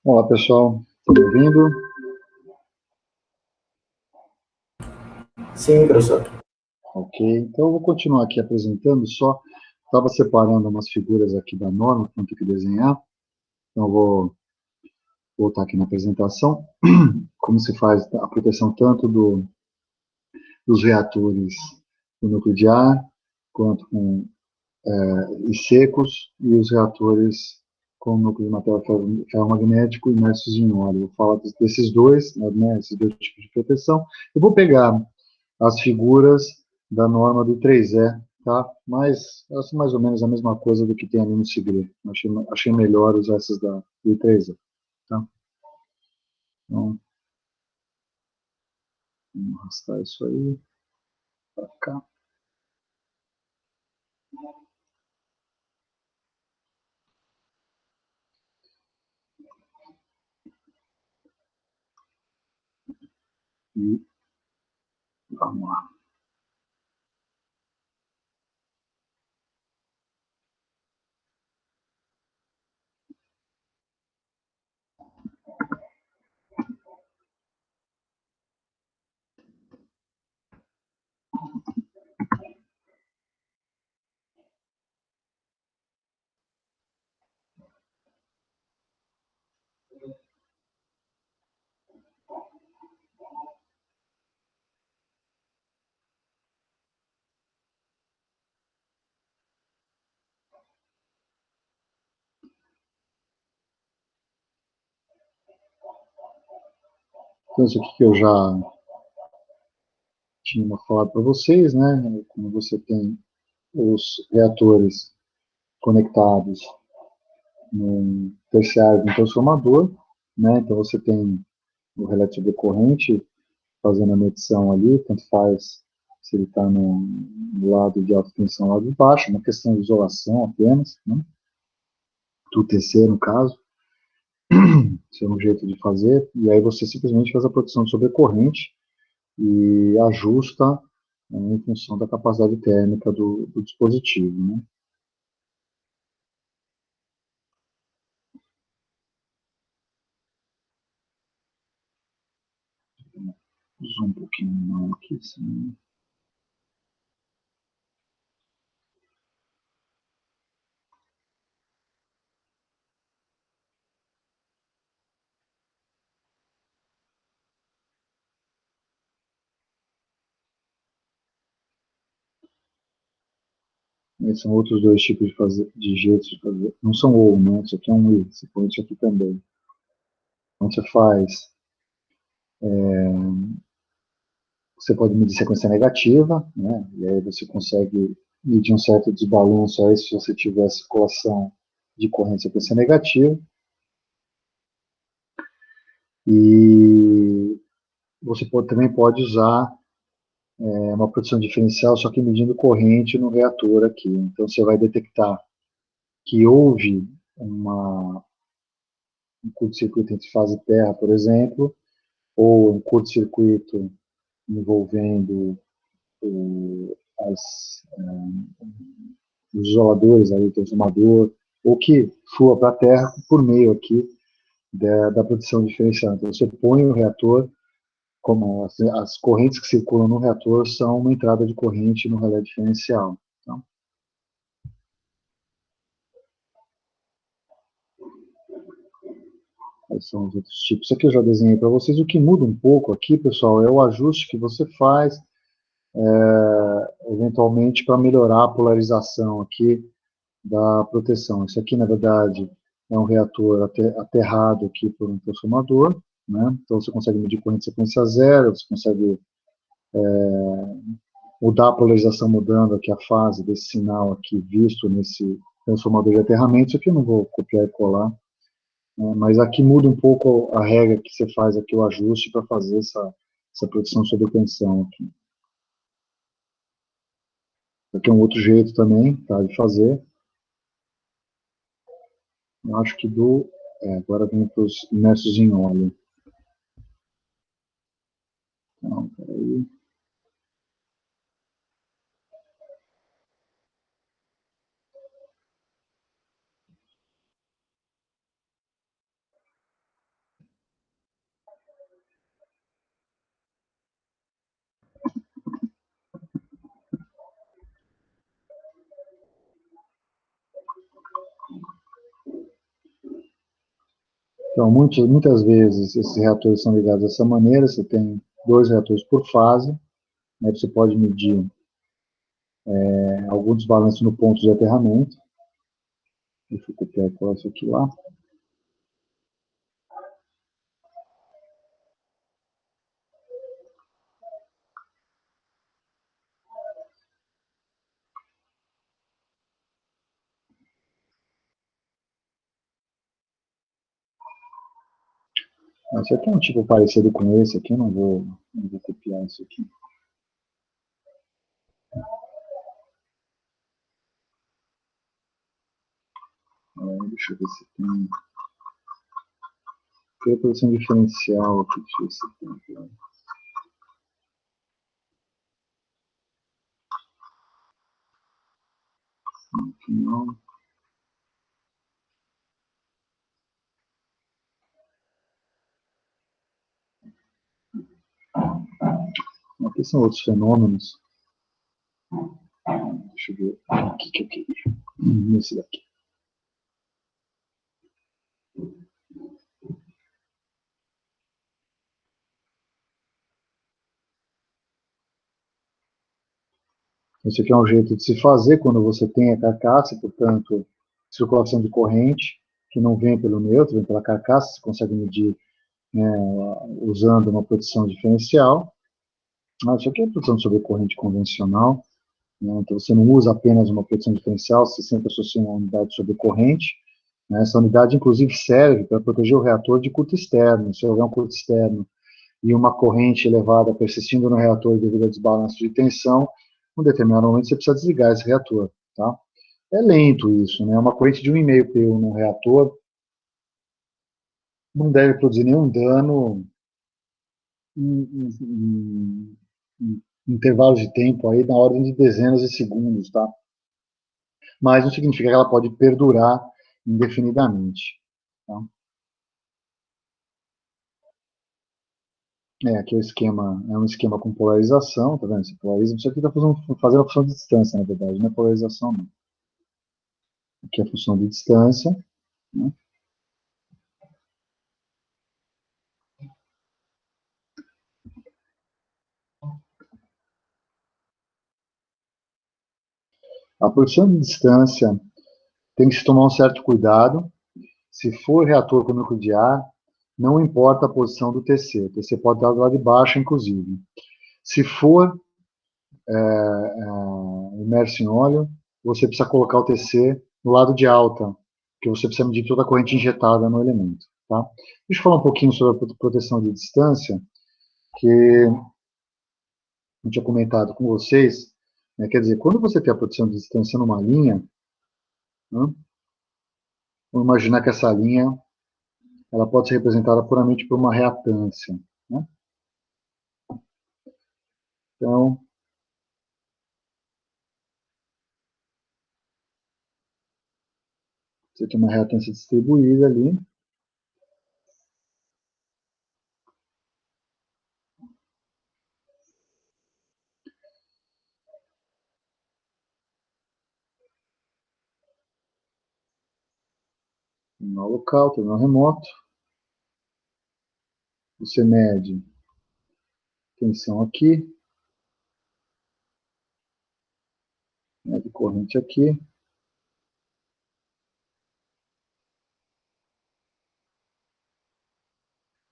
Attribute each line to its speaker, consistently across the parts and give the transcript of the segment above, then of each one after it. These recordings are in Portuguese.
Speaker 1: Olá, pessoal. Estão me ouvindo?
Speaker 2: Sim, professor.
Speaker 1: Ok. Então, eu vou continuar aqui apresentando, só estava separando umas figuras aqui da norma, que vou ter que desenhar. Então, eu vou voltar aqui na apresentação. Como se faz a proteção tanto dos reatores do núcleo de ar, quanto com e secos, e os reatores com núcleo de material ferromagnético imersos em óleo. Eu vou falar desses dois, né, esses dois tipos de proteção. Eu vou pegar as figuras da norma do 3E, tá? Mas elas são mais ou menos a mesma coisa do que tem ali no segredo. Achei melhor usar essas do 3E, tá? Então, vamos arrastar isso aí para cá. E vamos lá. Então, isso aqui que eu já tinha falado para vocês, né? Como você tem os reatores conectados no terciário de um transformador, né? Então, você tem o relé de corrente fazendo a medição ali, tanto faz se ele está no lado de alta tensão ou lado de baixo, uma questão de isolação apenas, né? Do TC, no caso, esse é um jeito de fazer, e aí você simplesmente faz a proteção sobre a corrente e ajusta em função da capacidade térmica do dispositivo, né? Zoom um pouquinho não aqui, assim. Esses são outros dois tipos de jeitos de fazer. Não são ou, né? Isso aqui é um e, você põe isso aqui também. Então você faz você pode medir sequência negativa, né? E aí você consegue medir um certo desbalanço aí se você tiver circulação de corrente sequência negativa. E você também pode usar uma proteção diferencial, só que medindo corrente no reator aqui. Então você vai detectar que houve um curto-circuito entre fase e terra, por exemplo, ou um curto-circuito envolvendo as os isoladores, aí, o transformador, ou que flua para a Terra por meio aqui da produção diferencial. Então, você põe o reator, como as correntes que circulam no reator são uma entrada de corrente no relé diferencial. Então, esses são os outros tipos. Isso aqui eu já desenhei para vocês. O que muda um pouco aqui, pessoal, é o ajuste que você faz, eventualmente, para melhorar a polarização aqui da proteção. Isso aqui, na verdade, é um reator aterrado aqui por um transformador, né? Então você consegue medir corrente de sequência zero, você consegue mudar a polarização mudando aqui a fase desse sinal aqui visto nesse transformador de aterramento. Isso aqui eu não vou copiar e colar, né? Mas aqui muda um pouco a regra que você faz aqui, o ajuste para fazer essa proteção sob tensão aqui. Aqui é um outro jeito também, tá, de fazer. Eu acho que agora vem para os imersos em óleo. Então, peraí. Então, muitas vezes, esses reatores são ligados dessa maneira, você tem 2 reatores por fase, né, você pode medir algum desbalanço no ponto de aterramento. Deixa eu copiar isso aqui lá. Esse aqui é um tipo parecido com esse aqui, não vou copiar isso aqui. Deixa eu ver se tem. Tem a posição diferencial aqui, deixa eu ver se tem. Aqui não. Aqui são outros fenômenos. Deixa eu ver aqui que eu queria. Esse daqui. Esse aqui é um jeito de se fazer quando você tem a carcaça, portanto, circulação de corrente, que não vem pelo neutro, vem pela carcaça, você consegue medir, né, usando uma proteção diferencial. Isso aqui é proteção sobre corrente convencional, né, então você não usa apenas uma proteção diferencial, você sempre associa uma unidade sobre corrente. Né, essa unidade, inclusive, serve para proteger o reator de curto externo. Se houver um curto externo e uma corrente elevada persistindo no reator devido a desbalanço de tensão, em um determinado momento você precisa desligar esse reator. Tá? É lento isso, né? Uma corrente de 1,5 PU no reator não deve produzir nenhum dano em intervalos de tempo aí na ordem de dezenas de segundos, tá? Mas não significa que ela pode perdurar indefinidamente. Tá? Aqui é um esquema com polarização, tá vendo? Esse polarismo, isso aqui está fazendo a função de distância, na verdade, não é polarização, não. Aqui é a função de distância, né? A posição de distância tem que se tomar um certo cuidado. Se for reator com núcleo de ar, não importa a posição do TC. O TC pode estar do lado de baixo, inclusive. Se for imerso em óleo, você precisa colocar o TC no lado de alta, porque você precisa medir toda a corrente injetada no elemento. Tá? Deixa eu falar um pouquinho sobre a proteção de distância, que eu tinha comentado com vocês. Né? Quer dizer, quando você tem a proteção de distância numa linha, né, vamos imaginar que essa linha ela pode ser representada puramente por uma reatância. Né? Então, você tem uma reatância distribuída ali. Terminal local, terminal remoto. Você mede tensão aqui, mede corrente aqui.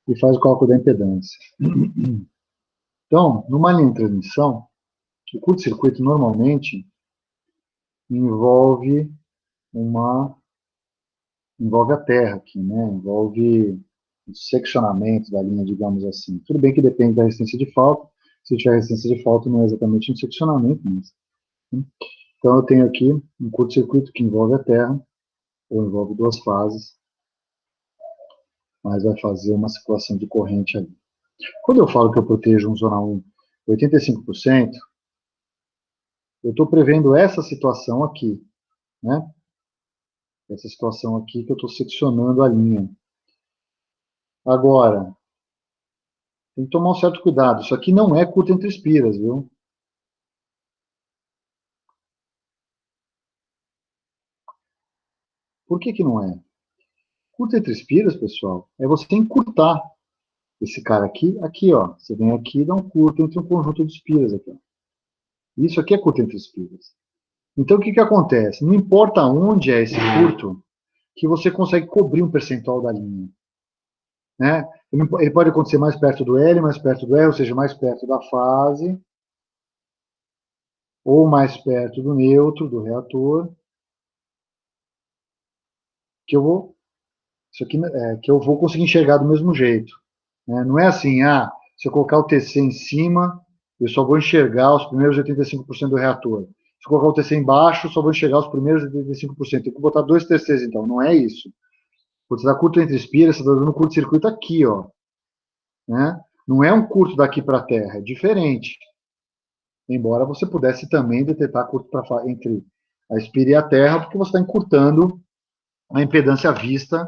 Speaker 1: E faz o cálculo da impedância. Então, numa linha de transmissão, o curto-circuito normalmente envolve envolve a terra aqui, né? Envolve o seccionamento da linha, digamos assim. Tudo bem que depende da resistência de falta. Se tiver resistência de falta, não é exatamente um seccionamento, mas... Então, eu tenho aqui um curto-circuito que envolve a terra, ou envolve 2 fases, mas vai fazer uma circulação de corrente ali. Quando eu falo que eu protejo um zona 1 85%, eu estou prevendo essa situação aqui, né? Essa situação aqui que eu estou seccionando a linha. Agora, tem que tomar um certo cuidado. Isso aqui não é curto entre espiras, viu? Por que que não é? Curto entre espiras, pessoal, é você encurtar esse cara aqui, aqui, ó. Você vem aqui e dá um curto entre um conjunto de espiras aqui, ó. Isso aqui é curto entre espiras. Então, o que acontece? Não importa onde é esse curto, que você consegue cobrir um percentual da linha. Né? Ele pode acontecer mais perto do L, mais perto do R, ou seja, mais perto da fase, ou mais perto do neutro, do reator, que eu vou, isso aqui, que eu vou conseguir enxergar do mesmo jeito. Né? Não é assim, se eu colocar o TC em cima, eu só vou enxergar os primeiros 85% do reator. Se eu colocar o TC embaixo, eu só vou enxergar os primeiros 85%. Tem que botar dois TCs, então. Não é isso. Quando você está curto entre espiras, você está dando um curto-circuito aqui, ó. Né? Não é um curto daqui para a Terra, é diferente. Embora você pudesse também detectar curto entre a espira e a Terra, porque você está encurtando a impedância vista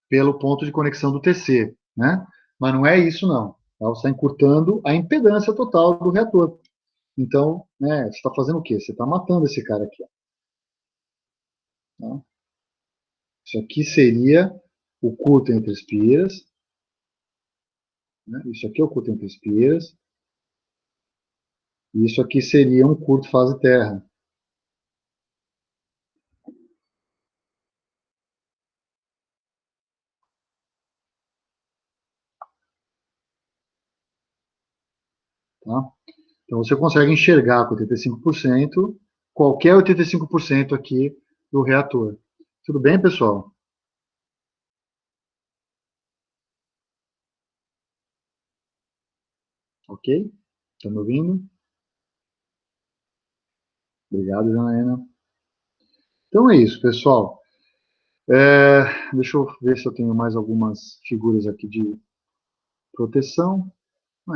Speaker 1: pelo ponto de conexão do TC. Né? Mas não é isso, não. Tá? Você está encurtando a impedância total do reator. Então, né, você está fazendo o quê? Você está matando esse cara aqui. Ó, tá? Isso aqui seria o curto entre espiras. Né? Isso aqui é o curto entre espiras. E isso aqui seria um curto fase terra. Tá? Então você consegue enxergar com 85%, qualquer 85% aqui do reator. Tudo bem, pessoal? Ok? Estão me ouvindo? Obrigado, Janaína. Então é isso, pessoal. Deixa eu ver se eu tenho mais algumas figuras aqui de proteção.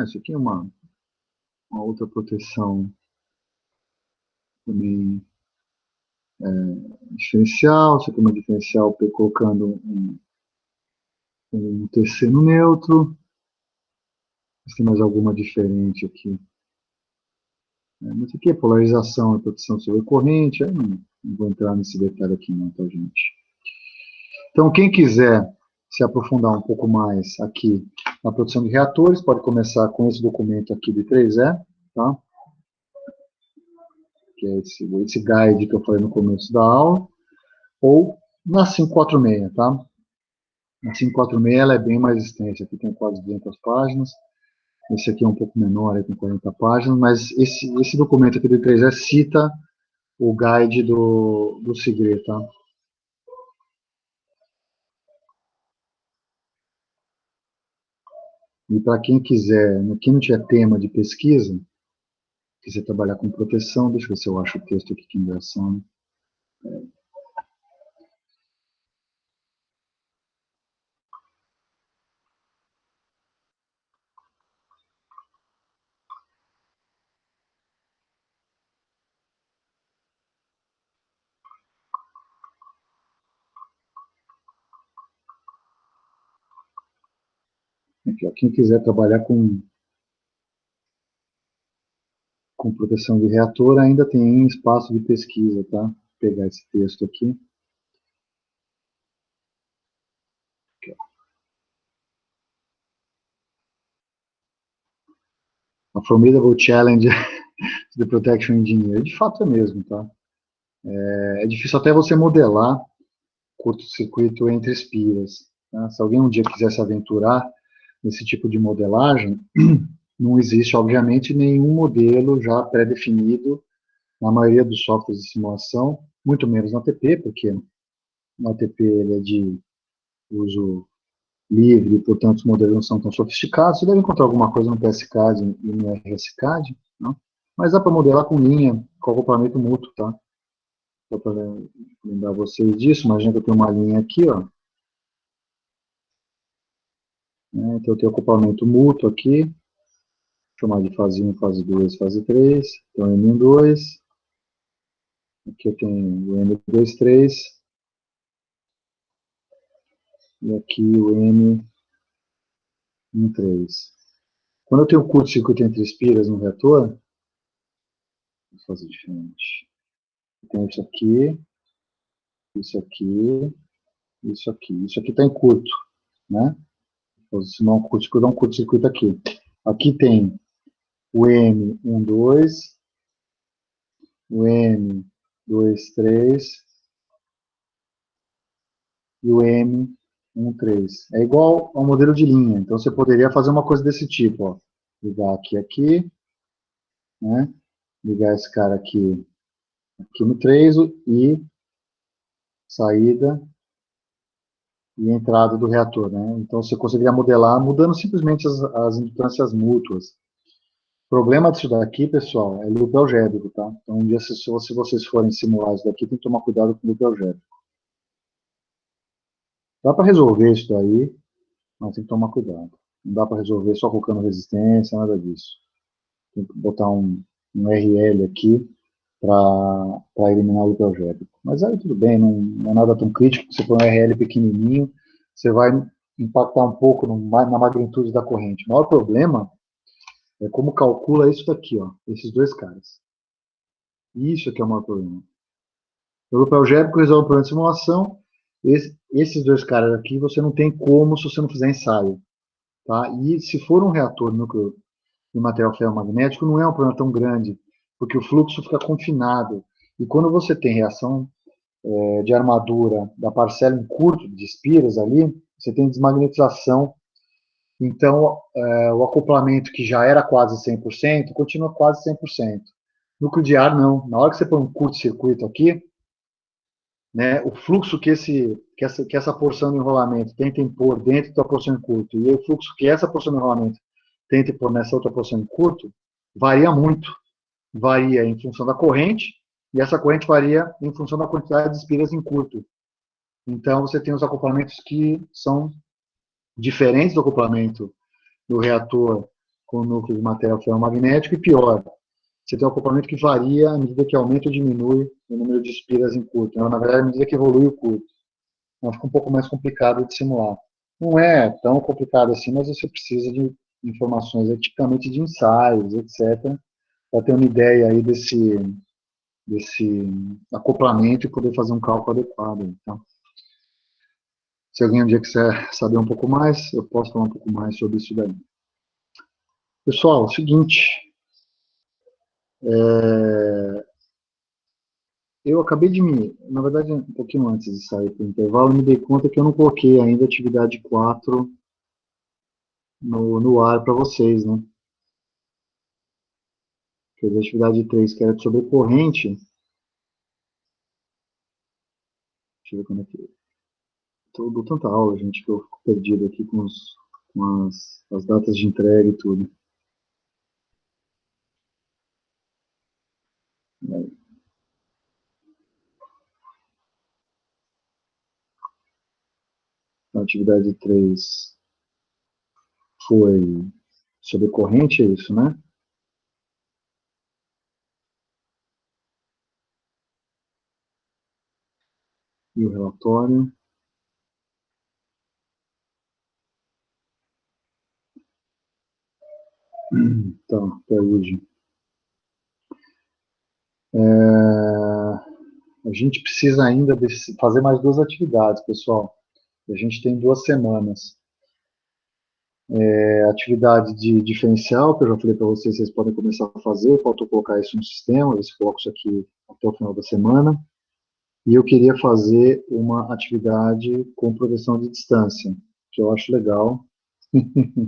Speaker 1: Isso aqui é uma outra proteção também diferencial. Isso aqui é uma diferencial colocando um TC no neutro. Se tem mais alguma diferente aqui. Mas aqui é polarização e proteção sobre corrente. Eu não vou entrar nesse detalhe aqui não, tá, gente? Então, quem quiser se aprofundar um pouco mais aqui na produção de reatores, pode começar com esse documento aqui de 3E, tá? Que é esse guide que eu falei no começo da aula, ou na 546, tá? Na 546 ela é bem mais extensa, aqui tem quase 200 páginas, esse aqui é um pouco menor, tem 40 páginas, mas esse documento aqui do 3E cita o guide do Segre, tá? E para quem quiser, quem não tiver tema de pesquisa, quiser trabalhar com proteção, deixa eu ver se eu acho o texto aqui que engraçado. Aqui, ó, quem quiser trabalhar com proteção de reator, ainda tem espaço de pesquisa, tá? Vou pegar esse texto aqui. A Formidable Challenge de Protection Engineer. De fato é mesmo, tá? É difícil até você modelar curto-circuito entre espiras. Tá? Se alguém um dia quiser se aventurar nesse tipo de modelagem, não existe, obviamente, nenhum modelo já pré-definido na maioria dos softwares de simulação, muito menos na ATP, porque no ATP ele é de uso livre, portanto os modelos não são tão sofisticados. Você deve encontrar alguma coisa no PSCAD e no RSCAD, não? Mas dá para modelar com linha, com acoplamento mútuo, tá? Só para lembrar vocês disso, imagina que eu tenho uma linha aqui, ó. Né? Então eu tenho acoplamento mútuo aqui, vou chamar de fase 1, fase 2, fase 3. Então M1, 2. Aqui eu tenho o M2, 3. E aqui o M1, 3. Quando eu tenho curto-circuito entre espiras no reator, vou fazer diferente. Eu tenho isso aqui, Isso aqui. Isso aqui está em curto, né? Se não dá um curto-circuito aqui. Aqui tem o M12, o M23 e o M13. É igual ao modelo de linha. Então, você poderia fazer uma coisa desse tipo, ó. Ligar aqui, né? Ligar esse cara aqui no 3 e saída e entrada do reator, né? Então, você conseguiria modelar mudando simplesmente as indutâncias mútuas. O problema disso daqui, pessoal, é loop algébrico, tá? Então, um dia, se vocês forem simular isso daqui, tem que tomar cuidado com o loop algébrico. Dá para resolver isso daí, mas tem que tomar cuidado. Não dá para resolver só colocando resistência, nada disso. Tem que botar um RL aqui para eliminar o loop algébrico. Mas aí tudo bem, não é nada tão crítico. Você põe um RL pequenininho, você vai impactar um pouco na magnitude da corrente. O maior problema é como calcula isso daqui, ó, esses dois caras. Isso aqui é o maior problema. O loop algébrico resolve o problema de simulação. Esses dois caras aqui você não tem como se você não fizer ensaio. Tá? E se for um reator núcleo de material ferromagnético, não é um problema tão grande, porque o fluxo fica confinado. E quando você tem reação de armadura da parcela em curto de espiras ali, você tem desmagnetização. Então, o acoplamento que já era quase 100%, continua quase 100%. Núcleo de ar, não. Na hora que você põe um curto-circuito aqui, né, o fluxo que essa porção de enrolamento tenta impor dentro da porção em curto e o fluxo que essa porção de enrolamento tenta impor nessa outra porção em curto, varia muito. Varia em função da corrente, e essa corrente varia em função da quantidade de espiras em curto. Então, você tem os acoplamentos que são diferentes do acoplamento do reator com núcleo de material ferromagnético, e pior, você tem um acoplamento que varia à medida que aumenta ou diminui o número de espiras em curto. Então, na verdade, à medida que evolui o curto. Então, fica um pouco mais complicado de simular. Não é tão complicado assim, mas você precisa de informações, tipicamente de ensaios, etc., para ter uma ideia aí desse acoplamento e poder fazer um cálculo adequado. Então, se alguém um dia quiser saber um pouco mais, eu posso falar um pouco mais sobre isso daí. Pessoal, é o seguinte, eu acabei na verdade, um pouquinho antes de sair para o intervalo, eu me dei conta que eu não coloquei ainda a atividade 4 no ar para vocês, né? Que a atividade 3, que era sobre corrente, deixa eu ver como é que... Eu dou tanta aula, gente, que eu fico perdido aqui com as datas de entrega e tudo. A atividade 3 foi sobre corrente, é isso, né? E o relatório. Então, Perugem. A gente precisa ainda fazer mais 2 atividades, pessoal. A gente tem 2 semanas. Atividade de diferencial, que eu já falei para vocês, vocês podem começar a fazer. Faltou colocar isso no sistema, eu coloco isso aqui até o final da semana. E eu queria fazer uma atividade com proteção de distância, que eu acho legal.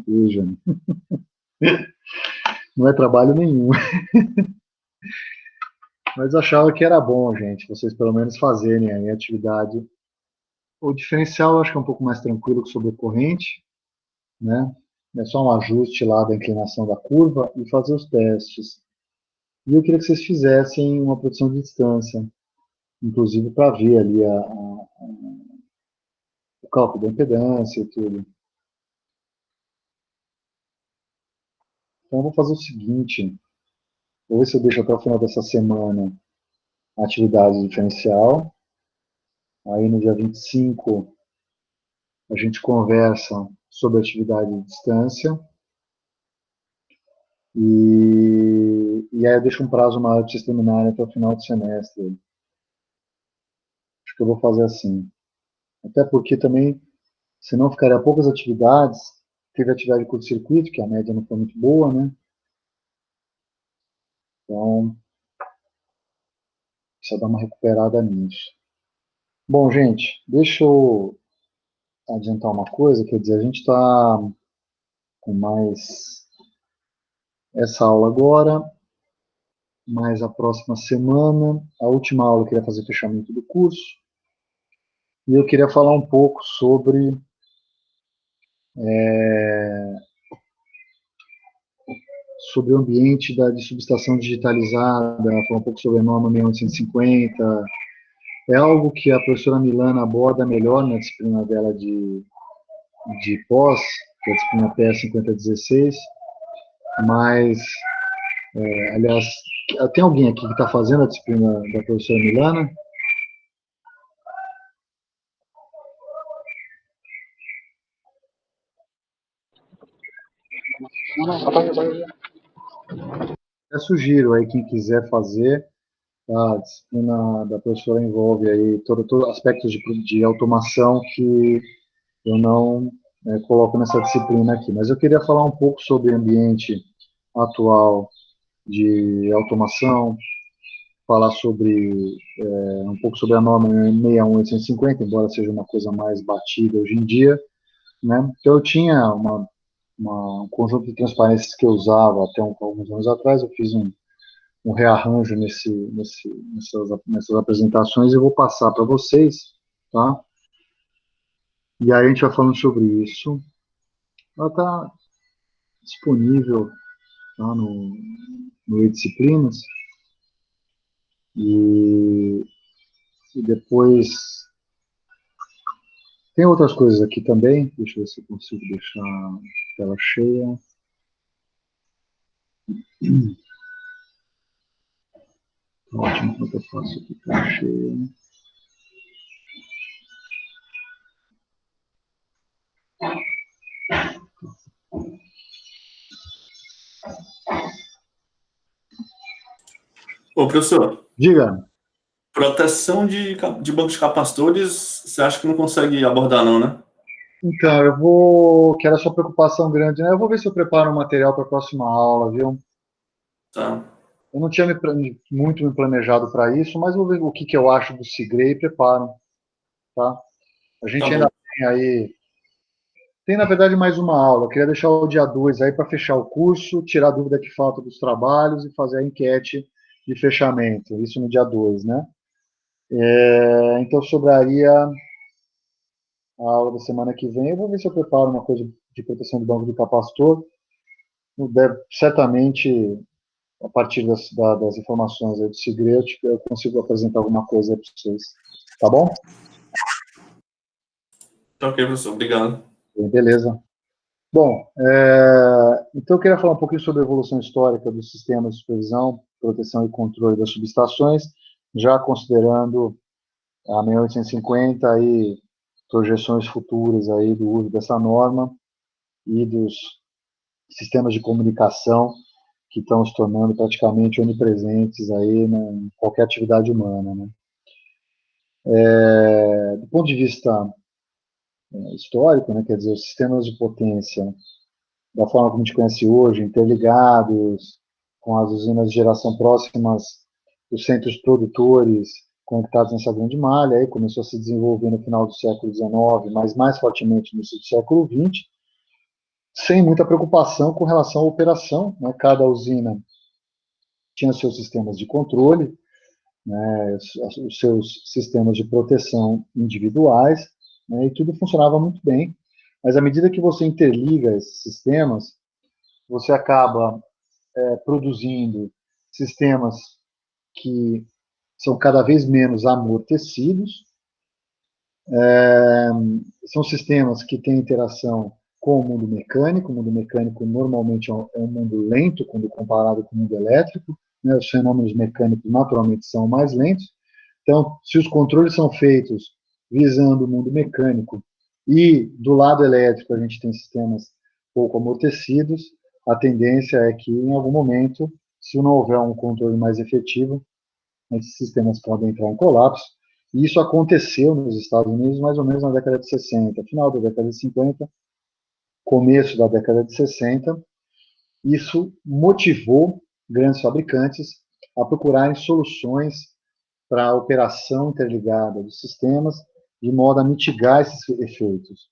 Speaker 1: Veja, não é trabalho nenhum. Mas eu achava que era bom, gente, vocês pelo menos fazerem aí a atividade. O diferencial eu acho que é um pouco mais tranquilo que sobre corrente, né? É só um ajuste lá da inclinação da curva e fazer os testes. E eu queria que vocês fizessem uma proteção de distância, inclusive para ver ali o cálculo da impedância e tudo. Então eu vou fazer o seguinte, vou ver se eu deixo até o final dessa semana a atividade diferencial. Aí no dia 25 a gente conversa sobre a atividade de distância. E aí eu deixo um prazo maior para vocês terminarem até o final do semestre. Acho que eu vou fazer assim. até porque também, senão ficaria poucas atividades, teve atividade de curto-circuito, que a média não foi muito boa, né? Então, precisa dar uma recuperada nisso. Bom, gente, deixa eu adiantar uma coisa, quer dizer, a gente está com mais essa aula agora, mais a próxima semana, a última aula eu queria fazer fechamento do curso, e eu queria falar um pouco sobre o ambiente de subestação digitalizada, falar um pouco sobre a norma 6850. É algo que a professora Milana aborda melhor na disciplina dela de pós, que é a disciplina PE 5016, mas, aliás, tem alguém aqui que está fazendo a disciplina da professora Milana? Eu sugiro aí, quem quiser fazer, a disciplina da professora envolve aí todo aspectos de automação que eu não coloco nessa disciplina aqui. Mas eu queria falar um pouco sobre o ambiente atual de automação, falar sobre um pouco sobre a norma 61850, embora seja uma coisa mais batida hoje em dia, né? Então eu tinha um conjunto de transparências que eu usava até alguns anos atrás, eu fiz um rearranjo nessas apresentações e eu vou passar para vocês, tá? E aí a gente vai falando sobre isso. Ela está disponível, tá, no e-disciplinas, e depois tem outras coisas aqui também, deixa eu ver se eu consigo deixar a tela cheia. Ótimo, como eu faço aqui, tela cheia.
Speaker 2: Ô, professor,
Speaker 1: Diga.
Speaker 2: proteção de bancos de capacitores, você acha que não consegue abordar, não, né?
Speaker 1: Então, que era sua preocupação grande, né? Eu vou ver se eu preparo um material para a próxima aula, viu?
Speaker 2: Tá.
Speaker 1: Eu não tinha muito me planejado para isso, mas vou ver o que eu acho do Sigrei e preparo, tá? A
Speaker 2: Tá
Speaker 1: gente ainda
Speaker 2: bom.
Speaker 1: tem aí, tem na verdade mais uma aula, eu queria deixar o dia 2 aí para fechar o curso, tirar a dúvida que falta dos trabalhos e fazer a enquete de fechamento, isso no dia 2, né? Então sobraria a aula da semana que vem, eu vou ver se eu preparo uma coisa de proteção do banco do capacitor, certamente a partir das informações aí do segredo, eu consigo apresentar alguma coisa para vocês. Tá bom?
Speaker 2: Tá ok, professor. Obrigado.
Speaker 1: Beleza. Bom, então eu queria falar um pouquinho sobre a evolução histórica dos sistemas de supervisão, proteção e controle das subestações, já considerando a 1850 e projeções futuras aí do uso dessa norma e dos sistemas de comunicação que estão se tornando praticamente onipresentes aí em qualquer atividade humana, né? Do ponto de vista histórico, né, quer dizer, os sistemas de potência, da forma como a gente conhece hoje, interligados, com as usinas de geração próximas dos centros produtores, conectados nessa grande malha, aí começou a se desenvolver no final do século XIX, mas mais fortemente no início do século XX, sem muita preocupação com relação à operação, né? Cada usina tinha seus sistemas de controle, né, os seus sistemas de proteção individuais, né, e tudo funcionava muito bem. Mas à medida que você interliga esses sistemas, você acaba produzindo sistemas que são cada vez menos amortecidos, são sistemas que têm interação com o mundo mecânico normalmente é um mundo lento quando comparado com o mundo elétrico, né, os fenômenos mecânicos naturalmente são mais lentos. Então, se os controles são feitos visando o mundo mecânico e do lado elétrico a gente tem sistemas pouco amortecidos, a tendência é que em algum momento, se não houver um controle mais efetivo, esses sistemas podem entrar em colapso E isso aconteceu nos Estados Unidos mais ou menos na década de 60, final da década de 50, começo da década de 60. Isso motivou grandes fabricantes a procurarem soluções para a operação interligada dos sistemas, de modo a mitigar esses efeitos.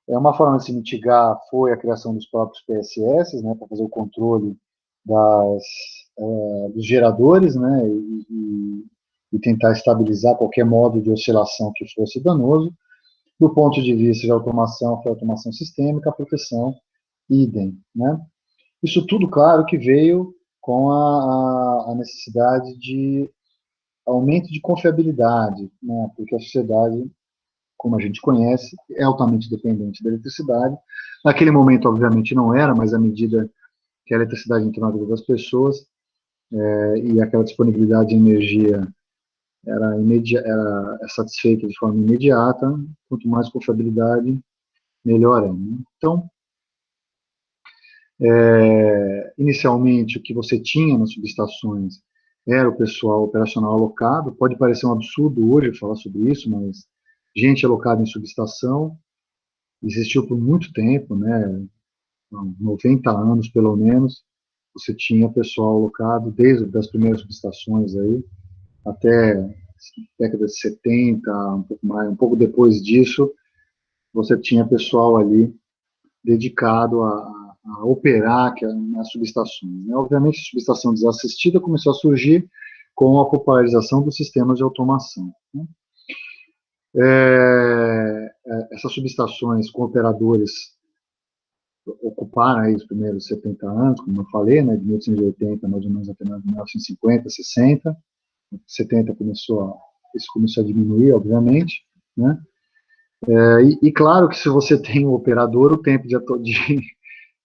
Speaker 1: Uma forma de se mitigar foi a criação dos próprios PSS, né, para fazer o controle dos geradores, né, e tentar estabilizar qualquer modo de oscilação que fosse danoso. Do ponto de vista de automação, foi a automação sistêmica, a proteção, idem. Né? Isso tudo, claro, que veio com a necessidade de aumento de confiabilidade, né? Porque a sociedade, como a gente conhece, é altamente dependente da eletricidade. Naquele momento, obviamente, não era, mas à medida que a eletricidade entrou na vida das pessoas, e aquela disponibilidade de energia era satisfeita de forma imediata, quanto mais confiabilidade, melhor é. Né? Então, inicialmente, o que você tinha nas subestações era o pessoal operacional alocado. Pode parecer um absurdo hoje falar sobre isso, mas gente alocada em subestação existiu por muito tempo, né? 90 anos pelo menos. Você tinha pessoal alocado desde as primeiras subestações aí até década de 70, um pouco mais, um pouco depois disso, você tinha pessoal ali dedicado a operar nas subestações. Né? Obviamente, a subestação desassistida começou a surgir com a popularização dos sistemas de automação. Né? Essas subestações com operadores ocuparam aí os primeiros 70 anos, como eu falei, né, de 1880 mais ou menos até 1950, 60. 70 isso começou a diminuir, obviamente, né? E claro que se você tem um operador, o tempo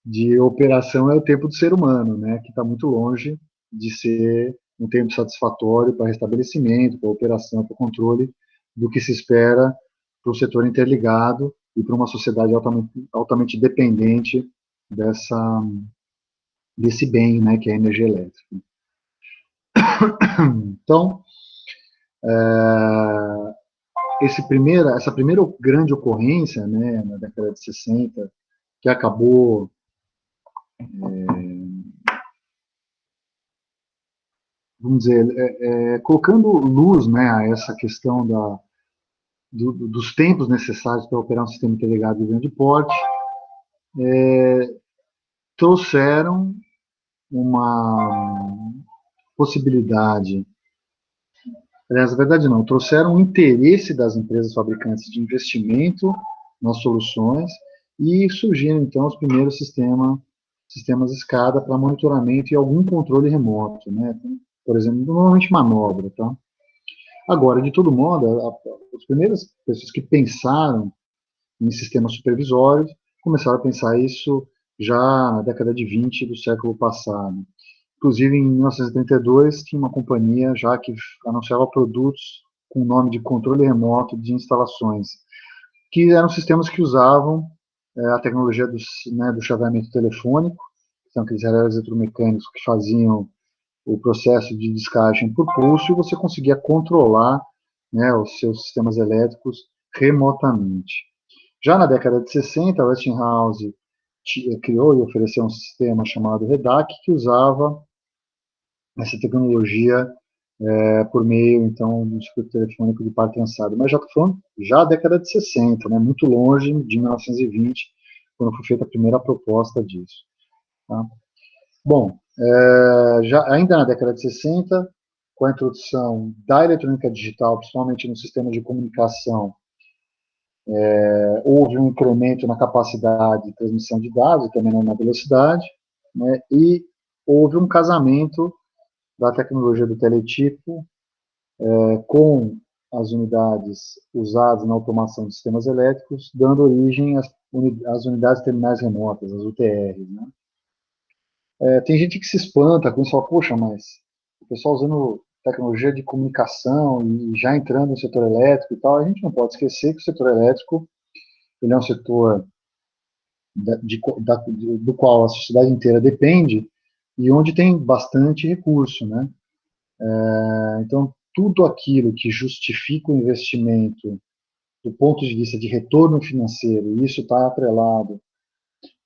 Speaker 1: de operação é o tempo do ser humano, né? Que está muito longe de ser um tempo satisfatório para restabelecimento, para operação, para controle do que se espera para o setor interligado e para uma sociedade altamente dependente desse bem, né, que é a energia elétrica. Então, essa primeira grande ocorrência, né, na década de 60, que acabou vamos dizer, colocando luz, né, a essa questão dos tempos necessários para operar um sistema interligado de grande porte, trouxeram uma possibilidade, aliás, na verdade não, trouxeram o interesse das empresas fabricantes de investimento nas soluções e surgiram então os primeiros sistemas SCADA para monitoramento e algum controle remoto, né? Por exemplo, normalmente manobra, tá? Agora, de todo modo, as primeiras pessoas que pensaram em sistemas supervisórios começaram a pensar isso já na década de 20 do século passado. Inclusive, em 1932, tinha uma companhia já que anunciava produtos com o nome de controle remoto de instalações, que eram sistemas que usavam a tecnologia do chaveamento telefônico, são aqueles relés eletromecânicos que faziam o processo de descagem por pulso, e você conseguia controlar, né, os seus sistemas elétricos remotamente. Já na década de 60, a Westinghouse criou e ofereceu um sistema chamado REDAC, que usava essa tecnologia por meio, então, do circuito telefônico de par trançado. Mas já estou falando já da década de 60, né, muito longe de 1920, quando foi feita a primeira proposta disso. Tá? Bom, ainda na década de 60, com a introdução da eletrônica digital, principalmente no sistema de comunicação, houve um incremento na capacidade de transmissão de dados e também na velocidade, né, e houve um casamento da tecnologia do teletipo com as unidades usadas na automação de sistemas elétricos, dando origem às unidades terminais remotas, as UTRs. Né? Tem gente que se espanta com isso, fala, poxa, mas o pessoal usando tecnologia de comunicação e já entrando no setor elétrico e tal, a gente não pode esquecer que o setor elétrico ele é um setor do qual a sociedade inteira depende e onde tem bastante recurso, né? Então, tudo aquilo que justifica o investimento do ponto de vista de retorno financeiro, e isso está atrelado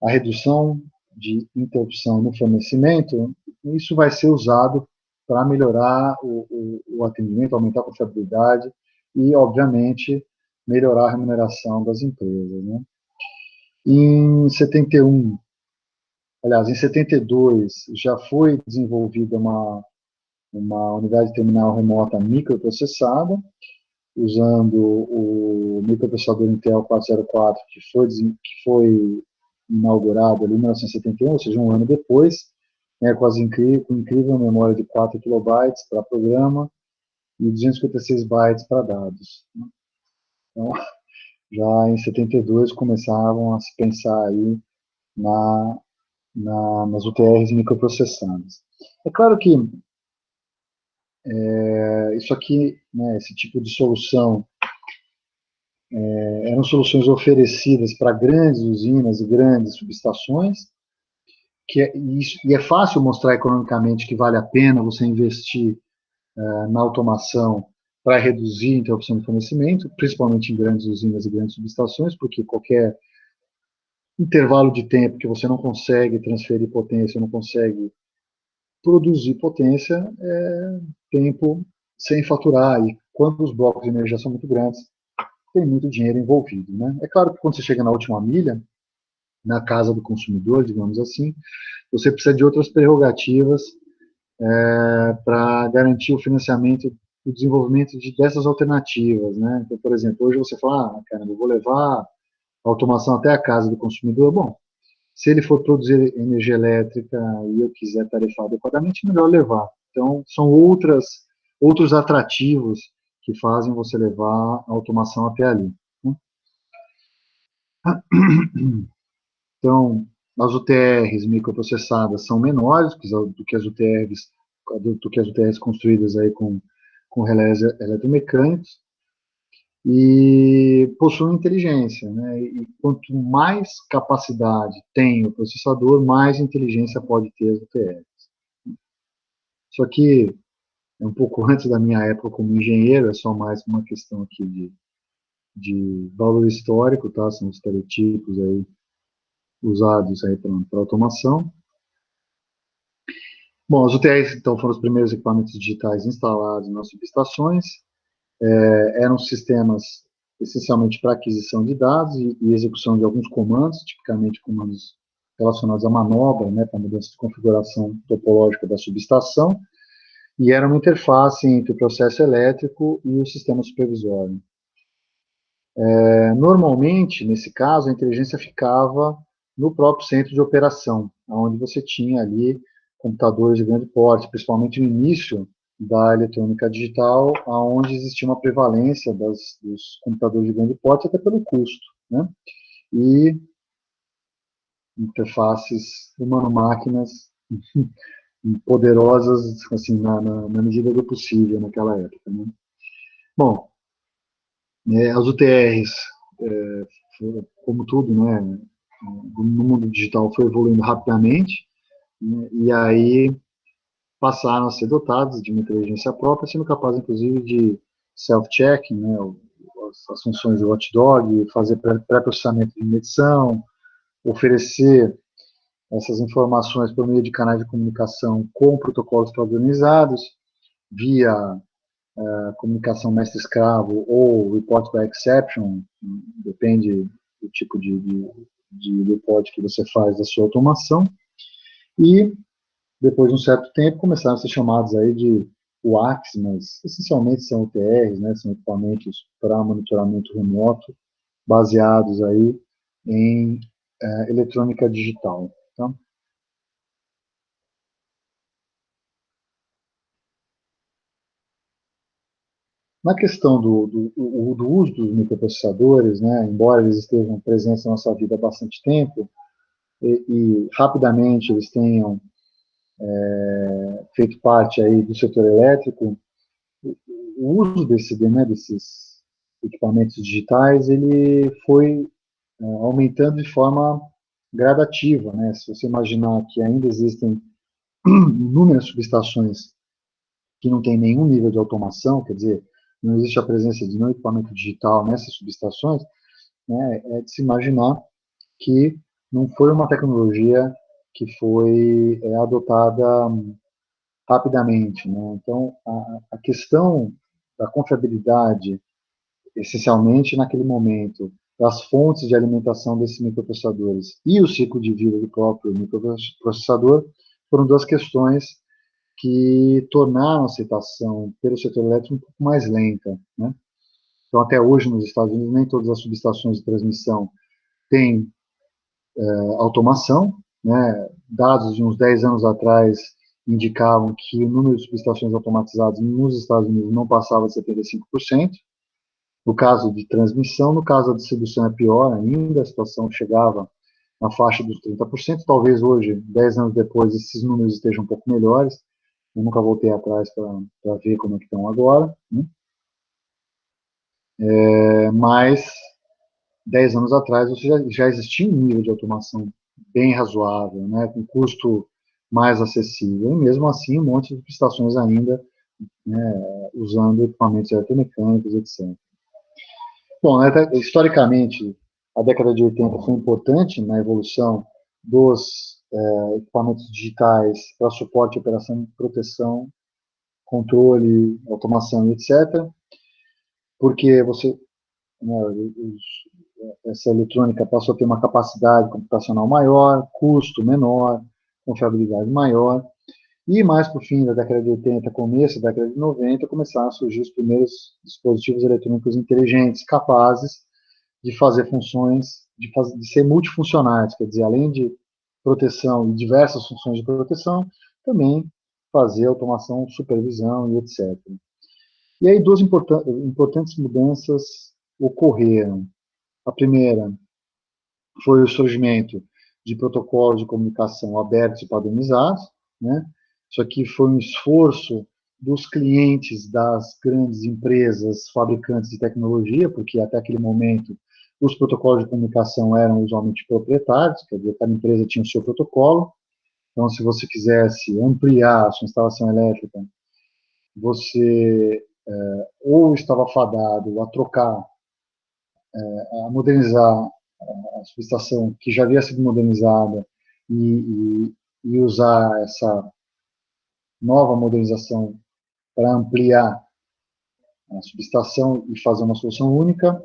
Speaker 1: à redução de interrupção no fornecimento, isso vai ser usado para melhorar o atendimento, aumentar a confiabilidade e, obviamente, melhorar a remuneração das empresas, né? Em 71, aliás, em 72, já foi desenvolvida uma unidade terminal remota microprocessada, usando o microprocessador Intel 404, que foi inaugurado ali em 1971, ou seja, um ano depois, né, com incrível memória de 4 kilobytes para programa e 256 bytes para dados. Então, já em 72 começavam a se pensar aí nas UTRs microprocessadas. É claro que isso aqui, né, esse tipo de solução, eram soluções oferecidas para grandes usinas e grandes subestações, e é fácil mostrar economicamente que vale a pena você investir na automação para reduzir a interrupção de fornecimento, principalmente em grandes usinas e grandes subestações, porque qualquer intervalo de tempo que você não consegue transferir potência, não consegue produzir potência, é tempo sem faturar. E quando os blocos de energia são muito grandes, tem muito dinheiro envolvido, né? É claro que quando você chega na última milha, na casa do consumidor, digamos assim, você precisa de outras prerrogativas para garantir o financiamento e o desenvolvimento dessas alternativas, né? Então, por exemplo, hoje você fala, cara, eu vou levar a automação até a casa do consumidor. Bom, se ele for produzir energia elétrica e eu quiser tarifar adequadamente, melhor levar. Então, são outros atrativos que fazem você levar a automação até ali, né? Então, as UTRs microprocessadas são menores do que as UTRs construídas aí com relés eletromecânicos e possuem inteligência, né? E quanto mais capacidade tem o processador, mais inteligência pode ter as UTRs. Só que é um pouco antes da minha época como engenheiro, é só mais uma questão aqui de valor histórico, tá? São estereotipos aí usados aí para automação. Bom, as UTRs, então, foram os primeiros equipamentos digitais instalados nas subestações. Eram sistemas essencialmente para aquisição de dados e execução de alguns comandos, tipicamente comandos relacionados à manobra, né, para mudança de configuração topológica da subestação, e era uma interface entre o processo elétrico e o sistema supervisório. Normalmente, nesse caso, a inteligência ficava no próprio centro de operação, onde você tinha ali computadores de grande porte, principalmente no início da eletrônica digital, onde existia uma prevalência dos computadores de grande porte, até pelo custo, né? E interfaces humano-máquinas poderosas, assim, na medida do possível naquela época, né? Bom, as UTRs, como tudo, né, no mundo digital foi evoluindo rapidamente, né, e aí passaram a ser dotados de uma inteligência própria, sendo capazes, inclusive, de self-checking, né, as funções de watchdog, fazer pré-processamento de medição, oferecer essas informações por meio de canais de comunicação com protocolos padronizados, via comunicação mestre-escravo ou report by exception, depende do tipo de report que você faz da sua automação, e depois de um certo tempo começaram a ser chamados aí de WACs, mas essencialmente são UTRs, né, são equipamentos para monitoramento remoto, baseados aí em eletrônica digital. Tá? Na questão do uso dos microprocessadores, né, embora eles estejam presentes na nossa vida há bastante tempo, e rapidamente eles tenham feito parte aí do setor elétrico, o uso desses equipamentos digitais ele foi aumentando de forma gradativa, né? Se você imaginar que ainda existem inúmeras subestações que não tem nenhum nível de automação, quer dizer, não existe a presença de nenhum equipamento digital nessas subestações, né, é de se imaginar que não foi uma tecnologia que foi adotada rapidamente, né? Então, a questão da confiabilidade, essencialmente naquele momento, das fontes de alimentação desses microprocessadores e o ciclo de vida do próprio microprocessador foram duas questões que tornaram a aceitação pelo setor elétrico um pouco mais lenta, né? Então, até hoje, nos Estados Unidos, nem todas as subestações de transmissão têm automação, né? Dados de uns 10 anos atrás indicavam que o número de subestações automatizadas nos Estados Unidos não passava de 75%. No caso de transmissão, no caso da distribuição é pior ainda, a situação chegava na faixa dos 30%. Talvez hoje, 10 anos depois, esses números estejam um pouco melhores. Eu nunca voltei atrás para ver como é que estão agora, né? Mas 10 anos atrás já existia um nível de automação bem razoável, né, com custo mais acessível, e mesmo assim um monte de estações ainda, né, usando equipamentos eletromecânicos, etc. Bom, historicamente, a década de 80 foi importante na evolução dos equipamentos digitais para suporte, operação, proteção, controle, automação, etc., porque você, né, essa eletrônica passou a ter uma capacidade computacional maior, custo menor, confiabilidade maior, e mais para o fim da década de 80, começo da década de 90, começaram a surgir os primeiros dispositivos eletrônicos inteligentes, capazes de fazer funções, de ser multifuncionais, quer dizer, além de proteção e diversas funções de proteção, também fazer automação, supervisão e etc. E aí duas importantes mudanças ocorreram. A primeira foi o surgimento de protocolos de comunicação abertos e padronizados, né? Isso aqui foi um esforço dos clientes das grandes empresas fabricantes de tecnologia, porque até aquele momento os protocolos de comunicação eram usualmente proprietários, quer dizer, cada empresa tinha o seu protocolo. Então, se você quisesse ampliar a sua instalação elétrica, você ou estava fadado a trocar, a modernizar a subestação que já havia sido modernizada e usar essa nova modernização para ampliar a subestação e fazer uma solução única,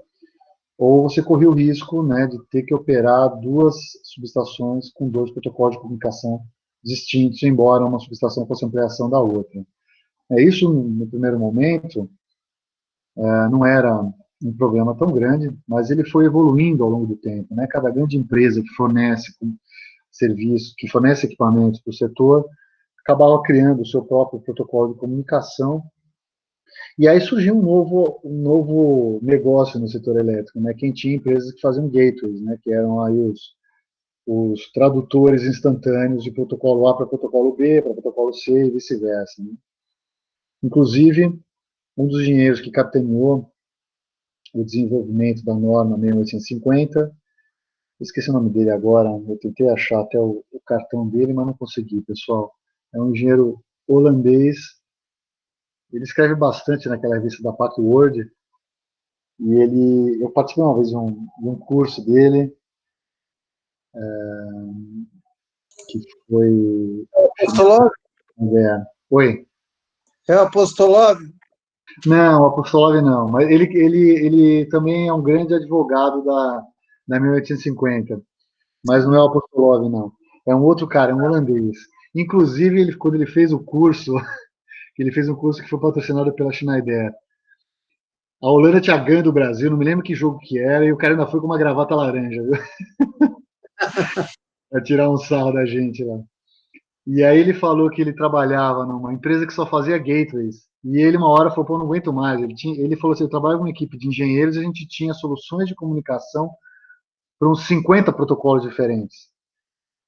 Speaker 1: ou você corria o risco, né, de ter que operar duas subestações com dois protocolos de comunicação distintos, embora uma subestação fosse ampliação da outra. Isso, no primeiro momento, não era um problema tão grande, mas ele foi evoluindo ao longo do tempo, né? Cada grande empresa que fornece serviço, que fornece equipamentos para o setor, acabava criando o seu próprio protocolo de comunicação, e aí surgiu um novo negócio no setor elétrico, né? Quem tinha empresas que faziam gateways, né? Que eram aí os tradutores instantâneos de protocolo A para protocolo B, para protocolo C e vice-versa, né? Inclusive, um dos engenheiros que capitaneou o desenvolvimento da norma 6850, esqueci o nome dele agora, eu tentei achar até o cartão dele, mas não consegui, pessoal. É um engenheiro holandês, ele escreve bastante naquela revista da PacWord, e eu participei uma vez de um curso dele, que foi...
Speaker 3: Apostolov?
Speaker 1: Oi?
Speaker 3: É o Apostolov?
Speaker 1: Não, o Apostolov não, mas ele também é um grande advogado da 1850, mas não é o Apostolov, não. É um outro cara, é um holandês. Inclusive, quando ele fez o curso, ele fez um curso que foi patrocinado pela Schneider. A Holanda tinha ganho do Brasil, não me lembro que jogo que era, e o cara ainda foi com uma gravata laranja, viu? Pra tirar um sarro da gente lá. E aí ele falou que ele trabalhava numa empresa que só fazia gateways. E ele, uma hora, falou, pô, não aguento mais. Ele falou assim, eu trabalho com uma equipe de engenheiros e a gente tinha soluções de comunicação para uns 50 protocolos diferentes.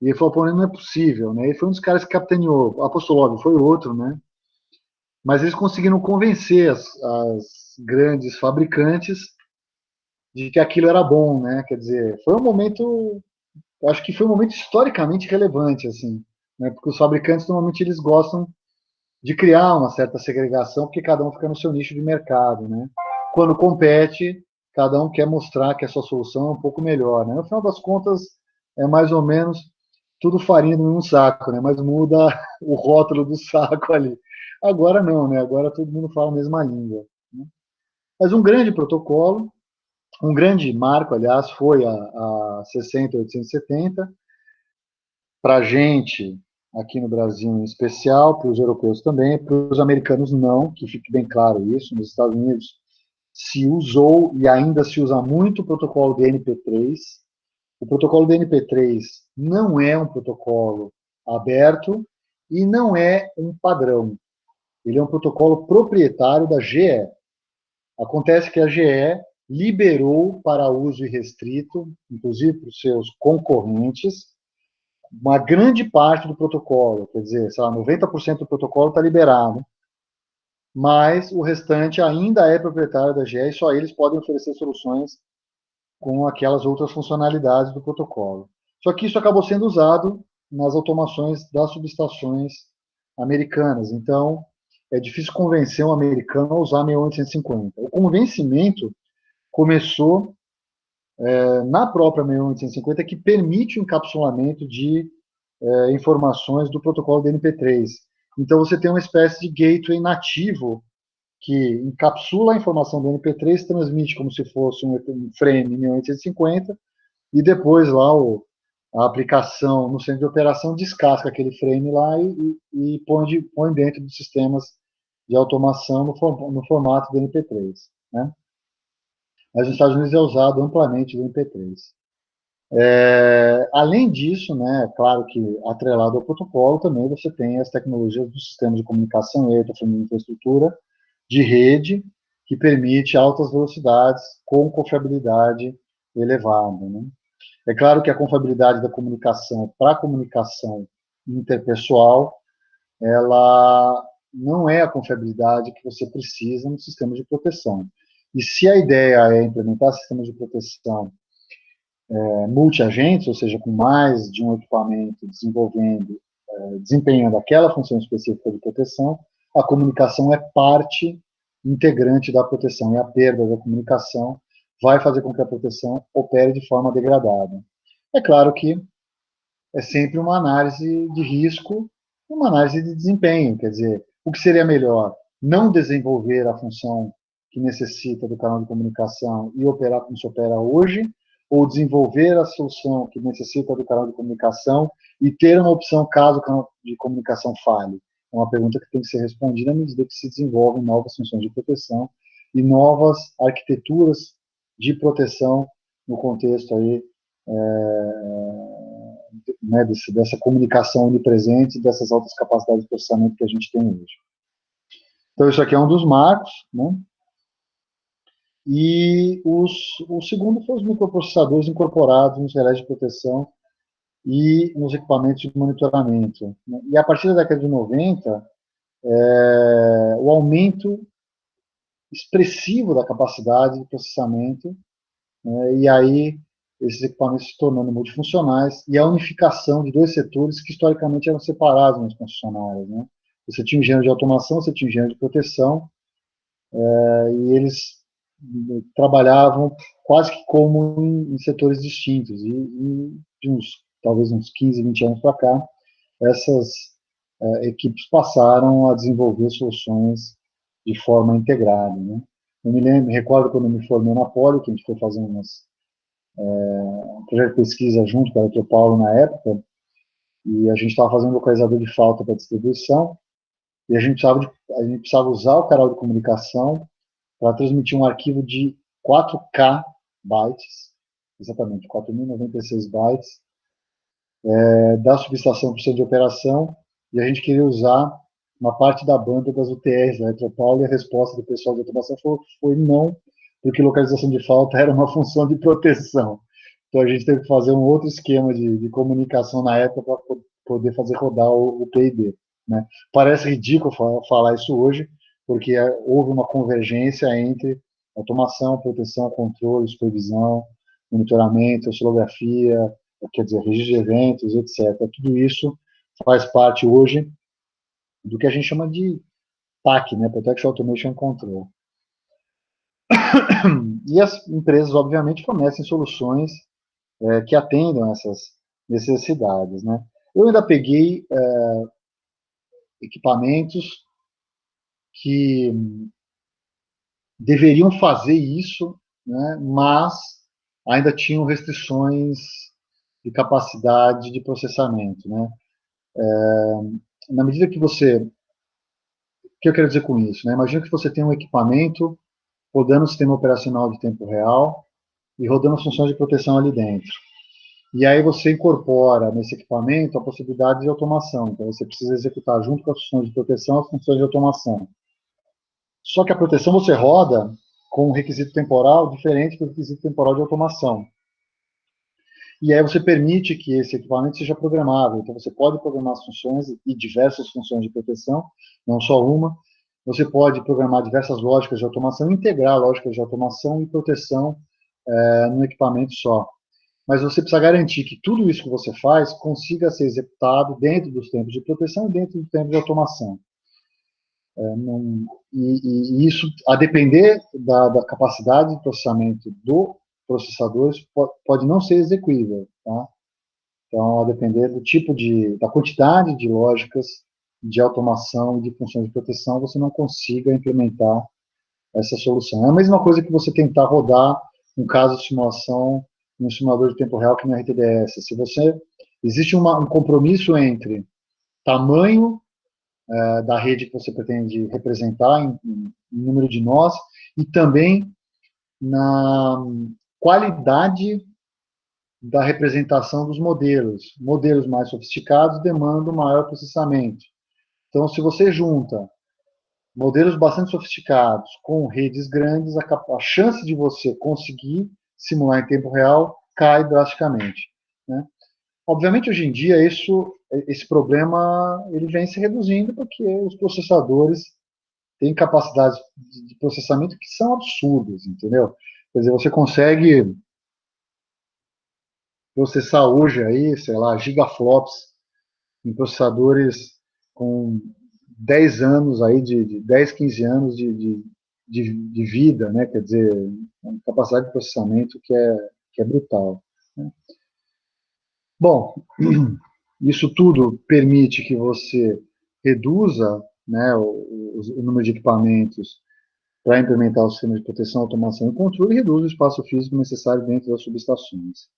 Speaker 1: E ele falou, pô, não é possível, né? Ele foi um dos caras que capitaneou. Apostolov foi outro, né? Mas eles conseguiram convencer as grandes fabricantes de que aquilo era bom, né? Quer dizer, foi um momento, acho que foi um momento historicamente relevante, assim, né? Porque os fabricantes normalmente eles gostam de criar uma certa segregação, porque cada um fica no seu nicho de mercado, né? Quando compete, cada um quer mostrar que a sua solução é um pouco melhor, né? No final das contas, é mais ou menos tudo farinha no mesmo saco, né? Mas muda o rótulo do saco ali. Agora não, né? Agora todo mundo fala a mesma língua, né? Mas um grande protocolo, um grande marco, aliás, foi a 60870. Para a gente, aqui no Brasil em especial, para os europeus também, para os americanos não, que fique bem claro isso. Nos Estados Unidos se usou e ainda se usa muito o protocolo DNP3. O protocolo DNP3 não é um protocolo aberto e não é um padrão. Ele é um protocolo proprietário da GE. Acontece que a GE liberou para uso irrestrito, inclusive para os seus concorrentes, uma grande parte do protocolo, quer dizer, sei lá, 90% do protocolo está liberado, mas o restante ainda é proprietário da GE e só eles podem oferecer soluções com aquelas outras funcionalidades do protocolo. Só que isso acabou sendo usado nas automações das subestações americanas. Então, é difícil convencer um americano a usar 6850. O convencimento começou na própria 6850, que permite o encapsulamento de informações do protocolo DNP3. Então, você tem uma espécie de gateway nativo que encapsula a informação do NP3, transmite como se fosse um frame 1850, e depois lá a aplicação no centro de operação descasca aquele frame lá e põe dentro dos sistemas de automação no formato do NP3. Né? Mas nos Estados Unidos é usado amplamente o NP3. Além disso, né, claro que atrelado ao protocolo, também você tem as tecnologias dos sistemas de comunicação e de infraestrutura de rede que permite altas velocidades com confiabilidade elevada. Né? É claro que a confiabilidade da comunicação para a comunicação interpessoal, ela não é a confiabilidade que você precisa no sistema de proteção. E se a ideia é implementar sistemas de proteção multi-agentes, ou seja, com mais de um equipamento desempenhando aquela função específica de proteção, a comunicação é parte integrante da proteção, e a perda da comunicação vai fazer com que a proteção opere de forma degradada. É claro que é sempre uma análise de risco, uma análise de desempenho, quer dizer, o que seria melhor? Não desenvolver a função que necessita do canal de comunicação e operar como se opera hoje, ou desenvolver a solução que necessita do canal de comunicação e ter uma opção caso o canal de comunicação falhe? É uma pergunta que tem que ser respondida à medida que se desenvolvem novas funções de proteção e novas arquiteturas de proteção no contexto aí, né, dessa comunicação onipresente, dessas altas capacidades de processamento que a gente tem hoje. Então, isso aqui é um dos marcos, né? E o segundo foi os microprocessadores incorporados nos relés de proteção e nos equipamentos de monitoramento. E a partir da década de 90, o aumento expressivo da capacidade de processamento, né, e aí esses equipamentos se tornando multifuncionais, e a unificação de dois setores que historicamente eram separados nas concessionárias. Né? Você tinha o engenheiro de automação, você tinha o engenheiro de proteção, e eles trabalhavam quase que como em setores distintos, e de talvez uns 15, 20 anos para cá, essas equipes passaram a desenvolver soluções de forma integrada. Né? Eu me recordo quando eu me formei na Poli, que a gente foi fazendo um projeto de pesquisa junto com a Eletropaulo na época, e a gente estava fazendo um localizador de falta para distribuição, e a gente precisava usar o canal de comunicação para transmitir um arquivo de 4K bytes, exatamente, 4.096 bytes, da subestação para o centro de operação, e a gente queria usar uma parte da banda das UTRs da Eletropaulo, e a resposta do pessoal de automação foi não, porque localização de falta era uma função de proteção. Então a gente teve que fazer um outro esquema de comunicação na época para poder fazer rodar o PID. Né? Parece ridículo falar isso hoje, porque houve uma convergência entre automação, proteção, controle, supervisão, monitoramento, oscilografia, quer dizer, registro de eventos, etc. Tudo isso faz parte hoje do que a gente chama de PAC, né, Protection Automation Control. E as empresas, obviamente, fornecem soluções que atendam essas necessidades, né. Eu ainda peguei equipamentos que deveriam fazer isso, né, mas ainda tinham restrições de capacidade de processamento, né. Na medida que você... O que eu quero dizer com isso? Né? Imagina que você tem um equipamento rodando o sistema operacional de tempo real e rodando as funções de proteção ali dentro. E aí você incorpora nesse equipamento a possibilidade de automação. Então você precisa executar junto com as funções de proteção as funções de automação. Só que a proteção você roda com um requisito temporal diferente do requisito temporal de automação. E aí você permite que esse equipamento seja programável. Então você pode programar as funções e diversas funções de proteção, não só uma. Você pode programar diversas lógicas de automação, integrar lógicas de automação e proteção no equipamento só. Mas você precisa garantir que tudo isso que você faz consiga ser executado dentro dos tempos de proteção e dentro do tempo de automação. E isso, a depender da capacidade de processamento do processador, pode não ser execuível, tá? Então, a depender do tipo da quantidade de lógicas de automação e de funções de proteção, você não consiga implementar essa solução. É a mesma coisa que você tentar rodar um caso de simulação em um simulador de tempo real que no RTDS. Existe um compromisso entre tamanho da rede que você pretende representar em número de nós e também na qualidade da representação dos modelos. Modelos mais sofisticados demandam maior processamento. Então, se você junta modelos bastante sofisticados com redes grandes, a chance de você conseguir simular em tempo real cai drasticamente, né? Obviamente, hoje em dia, esse problema ele vem se reduzindo porque os processadores têm capacidades de processamento que são absurdas, entendeu? Quer dizer, você consegue processar hoje aí, sei lá, gigaflops em processadores com 10 anos aí, de 10, 15 anos de vida, né? Quer dizer, uma capacidade de processamento que é brutal, né? Bom, isso tudo permite que você reduza, né, o número de equipamentos para implementar o sistema de proteção, automação e controle e reduz o espaço físico necessário dentro das subestações.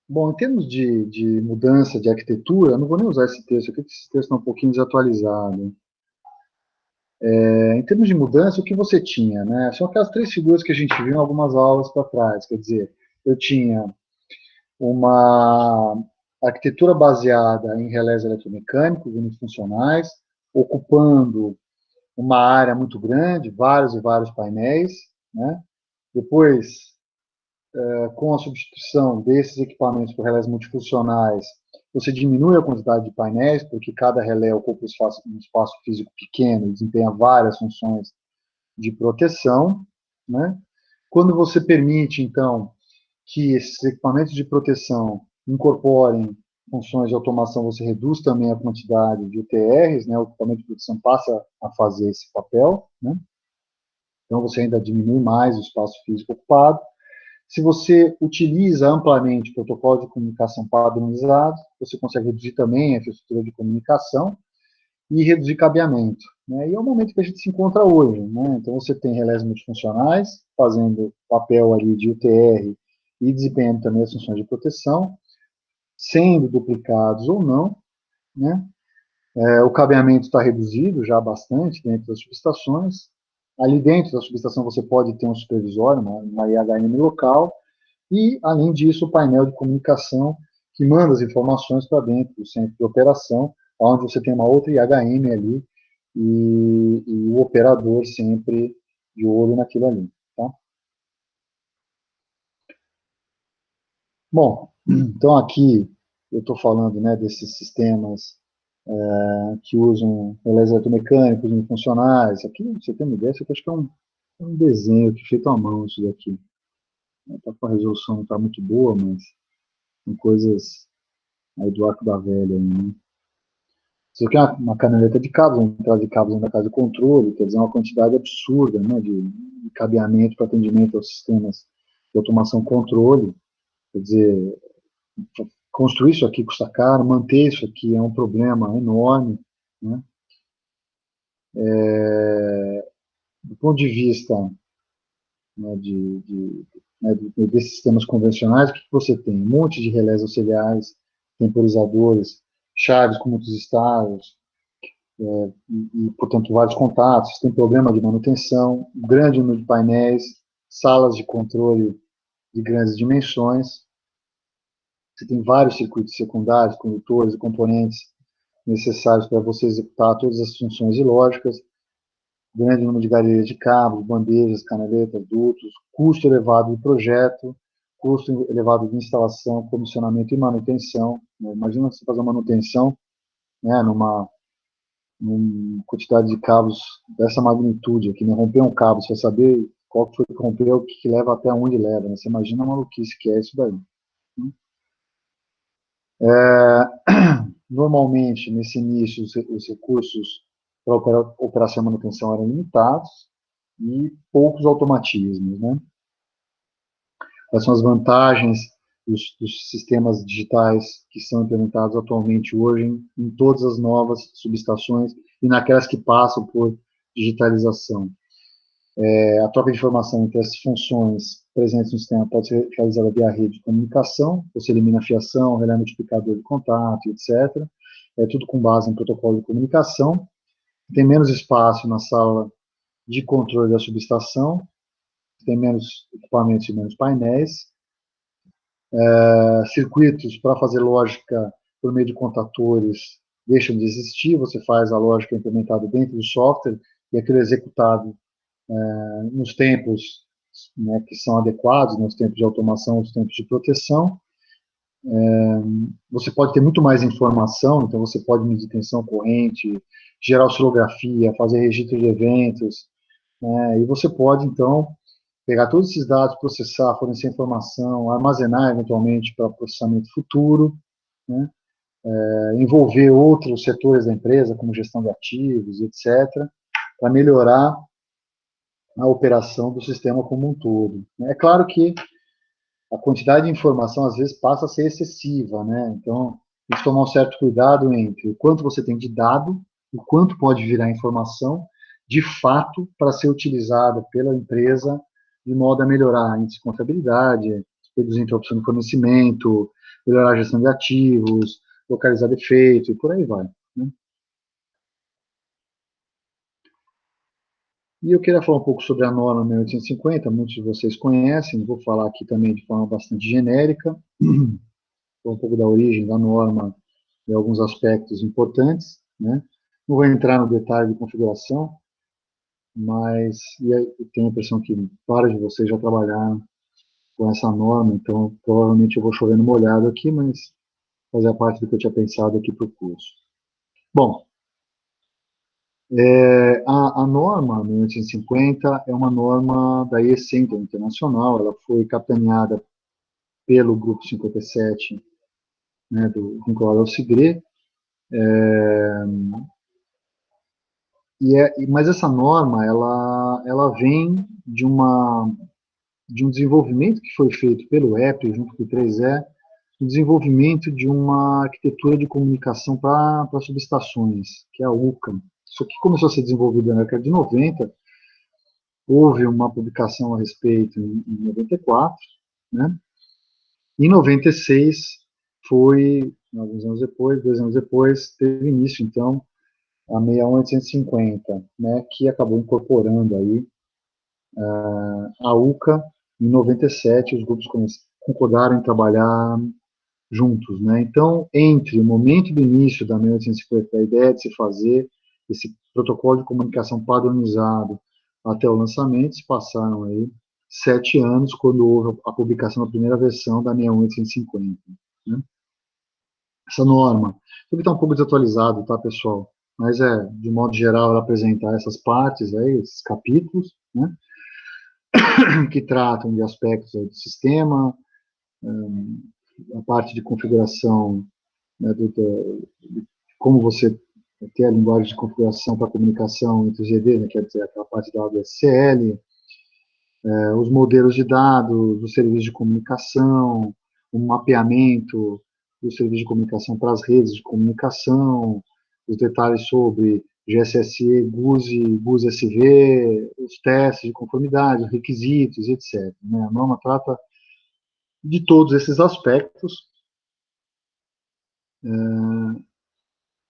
Speaker 1: Bom, em termos de mudança de arquitetura, eu não vou nem usar esse texto aqui, porque esse texto está um pouquinho desatualizado. Em termos de mudança, o que você tinha, né? São aquelas três figuras que a gente viu em algumas aulas para trás. Quer dizer, eu tinha uma arquitetura baseada em relés eletromecânicos unifuncionais, ocupando uma área muito grande, vários e vários painéis, né? Depois, com a substituição desses equipamentos por relés multifuncionais, você diminui a quantidade de painéis, porque cada relé ocupa um espaço físico pequeno e desempenha várias funções de proteção, né? Quando você permite, então, que esses equipamentos de proteção incorporem funções de automação, você reduz também a quantidade de UTRs, né? O equipamento de proteção passa a fazer esse papel, né? Então você ainda diminui mais o espaço físico ocupado. Se você utiliza amplamente protocolos de comunicação padronizados, você consegue reduzir também a infraestrutura de comunicação e reduzir cabeamento, né? E é o momento que a gente se encontra hoje, né? Então você tem relés multifuncionais fazendo papel ali de UTR e desempenhando também as funções de proteção, sendo duplicados ou não, né? O cabeamento está reduzido já bastante dentro das subestações. Ali dentro da subestação você pode ter um supervisório, uma IHM local, e, além disso, o painel de comunicação que manda as informações para dentro do centro de operação, onde você tem uma outra IHM ali, e o operador sempre de olho naquilo ali, tá? Bom, então aqui eu estou falando, né, desses sistemas que usam relés eletromecânicos unifuncionais. Aqui, você tem uma ideia, isso aqui acho que é um desenho que feito à mão, isso daqui. Tá com a resolução não está muito boa, mas São coisas aí do arco da velha, né? Isso aqui é uma canaleta de cabos, uma entrada de cabos na casa de controle, quer dizer, uma quantidade absurda, né, de cabeamento para atendimento aos sistemas de automação controle. Quer dizer, construir isso aqui custa caro, manter isso aqui é um problema enorme, né? Do ponto de vista, né, desses sistemas convencionais, o que você tem? Um monte de relés auxiliares, temporizadores, chaves com muitos estados, portanto, vários contatos, tem problema de manutenção, grande número de painéis, salas de controle de grandes dimensões, você tem vários circuitos secundários, condutores e componentes necessários para você executar todas as funções ilógicas, grande número de galerias de cabos, bandejas, canaletas, dutos, custo elevado de projeto, custo elevado de instalação, comissionamento e manutenção. Imagina você fazer uma manutenção, né, numa quantidade de cabos dessa magnitude aqui, né? Romper um cabo, você vai saber qual foi que rompeu, o que leva até onde leva, né? Você imagina a maluquice que é isso daí. Normalmente, nesse início, os recursos para operação e manutenção eram limitados e poucos automatismos, né? Quais são as vantagens dos sistemas digitais que são implementados atualmente hoje em todas as novas subestações e naquelas que passam por digitalização? A troca de informação entre as funções presentes no sistema pode ser realizada via rede de comunicação, você elimina fiação, relé multiplicador de contato, etc. É tudo com base em protocolo de comunicação. Tem menos espaço na sala de controle da subestação, tem menos equipamentos e menos painéis. Circuitos para fazer lógica por meio de contatores deixam de existir, você faz a lógica implementada dentro do software e aquilo é executado nos tempos, né, que são adequados, nos tempos de automação, nos tempos de proteção. Você pode ter muito mais informação, então você pode medir tensão corrente, gerar oscilografia, fazer registro de eventos, né, e você pode, então, pegar todos esses dados, processar, fornecer informação, armazenar, eventualmente, para processamento futuro, né, envolver outros setores da empresa, como gestão de ativos, etc., para melhorar a operação do sistema como um todo. É claro que a quantidade de informação, às vezes, passa a ser excessiva, né? Então, tem que tomar um certo cuidado entre o quanto você tem de dado, o quanto pode virar informação, de fato, para ser utilizada pela empresa de modo a melhorar a índice de confiabilidade, reduzir a interrupção de fornecimento, melhorar a gestão de ativos, localizar defeito, e por aí vai, né? E eu queria falar um pouco sobre a norma 1850, muitos de vocês conhecem, vou falar aqui também de forma bastante genérica, um pouco da origem da norma e alguns aspectos importantes, né? Não vou entrar no detalhe de configuração, mas eu tenho a impressão que vários de vocês já trabalharam com essa norma, então provavelmente eu vou chover no molhado aqui, mas fazia parte do que eu tinha pensado aqui para o curso. Bom, a norma 1850 é uma norma da ECENTER Internacional, ela foi capitaneada pelo Grupo 57, né, vinculado ao SIGRE, mas essa norma, ela vem de um desenvolvimento que foi feito pelo EPRI, junto com o 3E, o desenvolvimento de uma arquitetura de comunicação para subestações, que é a UCA. Isso aqui começou a ser desenvolvido na década de 90, houve uma publicação a respeito em 94, né? Em 96, foi, alguns anos depois, 2 anos depois, teve início, então, a 61850, né, que acabou incorporando aí a UCA. Em 97, os grupos concordaram em trabalhar juntos, né? Então, entre o momento do início da 1850, a ideia de se fazer esse protocolo de comunicação padronizado até o lançamento, se passaram aí 7 anos, quando houve a publicação da primeira versão da 61850, né? Essa norma, deve estar um pouco desatualizado, tá, pessoal? Mas de modo geral, ela apresentar essas partes aí, esses capítulos, né, que tratam de aspectos do sistema, a parte de configuração, né, de como você ter a linguagem de configuração para comunicação entre os ED, né, quer dizer, aquela parte da ADSL, os modelos de dados, os serviços de comunicação, o mapeamento do serviço de comunicação para as redes de comunicação, os detalhes sobre GSSE, GUSE, GUS-SV, os testes de conformidade, requisitos, etc. Né? A norma trata de todos esses aspectos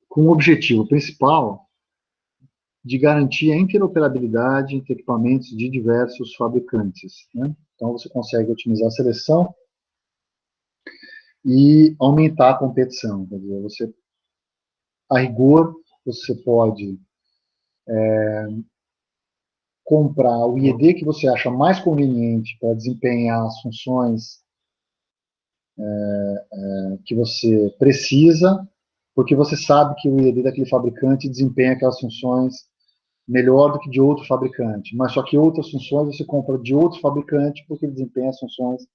Speaker 1: com o objetivo principal de garantir a interoperabilidade entre equipamentos de diversos fabricantes. Né? Então, você consegue otimizar a seleção e aumentar a competição. Quer dizer, você, a rigor, você pode comprar o IED que você acha mais conveniente para desempenhar as funções que você precisa, porque você sabe que o IED daquele fabricante desempenha aquelas funções melhor do que de outro fabricante, mas só que outras funções você compra de outro fabricante porque ele desempenha as funções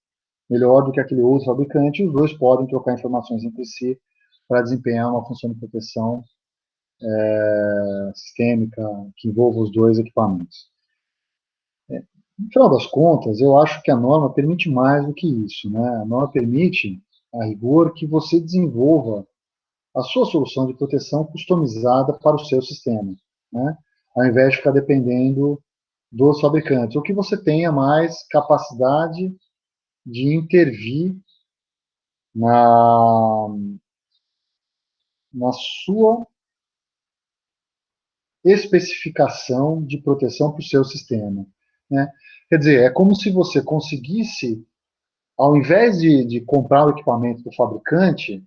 Speaker 1: melhor do que aquele outro fabricante, e os dois podem trocar informações entre si para desempenhar uma função de proteção sistêmica que envolva os dois equipamentos. No final das contas, eu acho que a norma permite mais do que isso. Né? A norma permite, a rigor, que você desenvolva a sua solução de proteção customizada para o seu sistema, né? Ao invés de ficar dependendo dos fabricantes, ou que você tenha mais capacidade de intervir na sua especificação de proteção para o seu sistema. Né? Quer dizer, é como se você conseguisse, ao invés de comprar o equipamento do fabricante,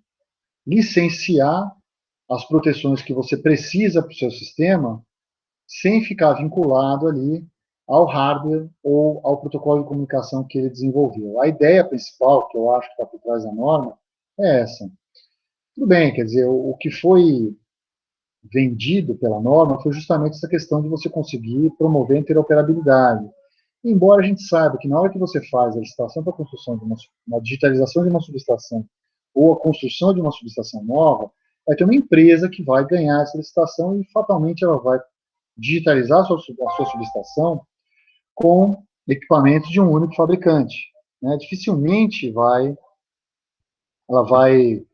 Speaker 1: licenciar as proteções que você precisa para o seu sistema, sem ficar vinculado ali ao hardware ou ao protocolo de comunicação que ele desenvolveu. A ideia principal, que eu acho que está por trás da norma, é essa. Tudo bem, quer dizer, o que foi vendido pela norma foi justamente essa questão de você conseguir promover a interoperabilidade. Embora a gente saiba que na hora que você faz a licitação para a construção de uma digitalização de uma subestação ou a construção de uma subestação nova, vai ter uma empresa que vai ganhar essa licitação e fatalmente ela vai digitalizar a sua subestação com equipamentos de um único fabricante. Né? Dificilmente ela vai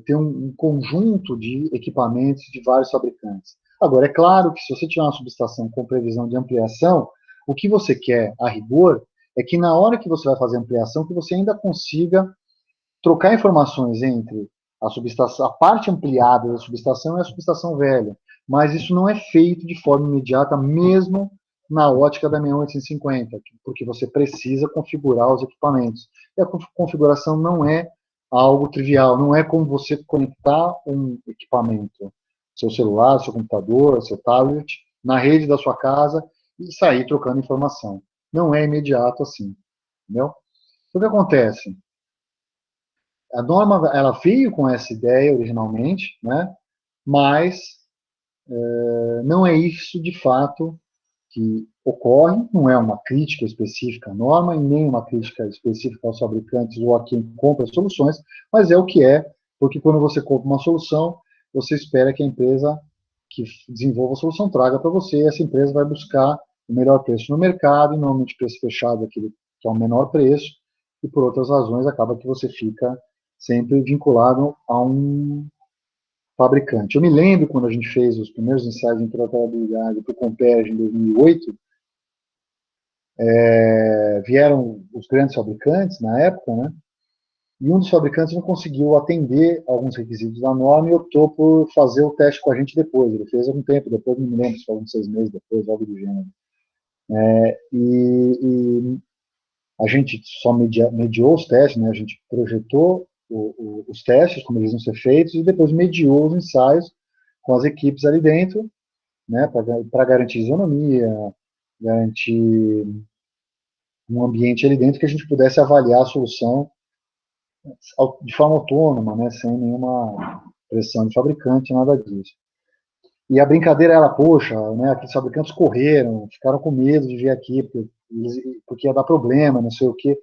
Speaker 1: ter um conjunto de equipamentos de vários fabricantes. Agora, é claro que se você tiver uma subestação com previsão de ampliação, o que você quer, a rigor, é que na hora que você vai fazer a ampliação, que você ainda consiga trocar informações entre a subestação, a parte ampliada da subestação e a subestação velha. Mas isso não é feito de forma imediata, mesmo na ótica da 6850, porque você precisa configurar os equipamentos. E a configuração não é algo trivial, não é como você conectar um equipamento, seu celular, seu computador, seu tablet, na rede da sua casa e sair trocando informação. Não é imediato assim, entendeu? O que acontece? A norma, ela veio com essa ideia originalmente, né? Mas não é isso de fato que ocorre, não é uma crítica específica à norma e nem uma crítica específica aos fabricantes ou a quem compra soluções, mas é o que é, porque quando você compra uma solução, você espera que a empresa que desenvolva a solução traga para você, e essa empresa vai buscar o melhor preço no mercado, e normalmente preço fechado é aquele que é o menor preço, e por outras razões acaba que você fica sempre vinculado a um fabricante. Eu me lembro quando a gente fez os primeiros ensaios de interoperabilidade para o Comperj em 2008, vieram os grandes fabricantes na época, né? E um dos fabricantes não conseguiu atender alguns requisitos da norma e optou por fazer o teste com a gente depois. Ele fez algum tempo depois, não me lembro se foi uns 6 meses depois, algo do gênero. E a gente só mediou os testes, né? A gente projetou os testes, como eles iam ser feitos, e depois mediou os ensaios com as equipes ali dentro, né? Para garantir isonomia, garantir um ambiente ali dentro que a gente pudesse avaliar a solução de forma autônoma, né? Sem nenhuma pressão de fabricante, nada disso. E a brincadeira era, poxa, né, aqueles fabricantes correram, ficaram com medo de vir aqui, porque ia dar problema, não sei o quê.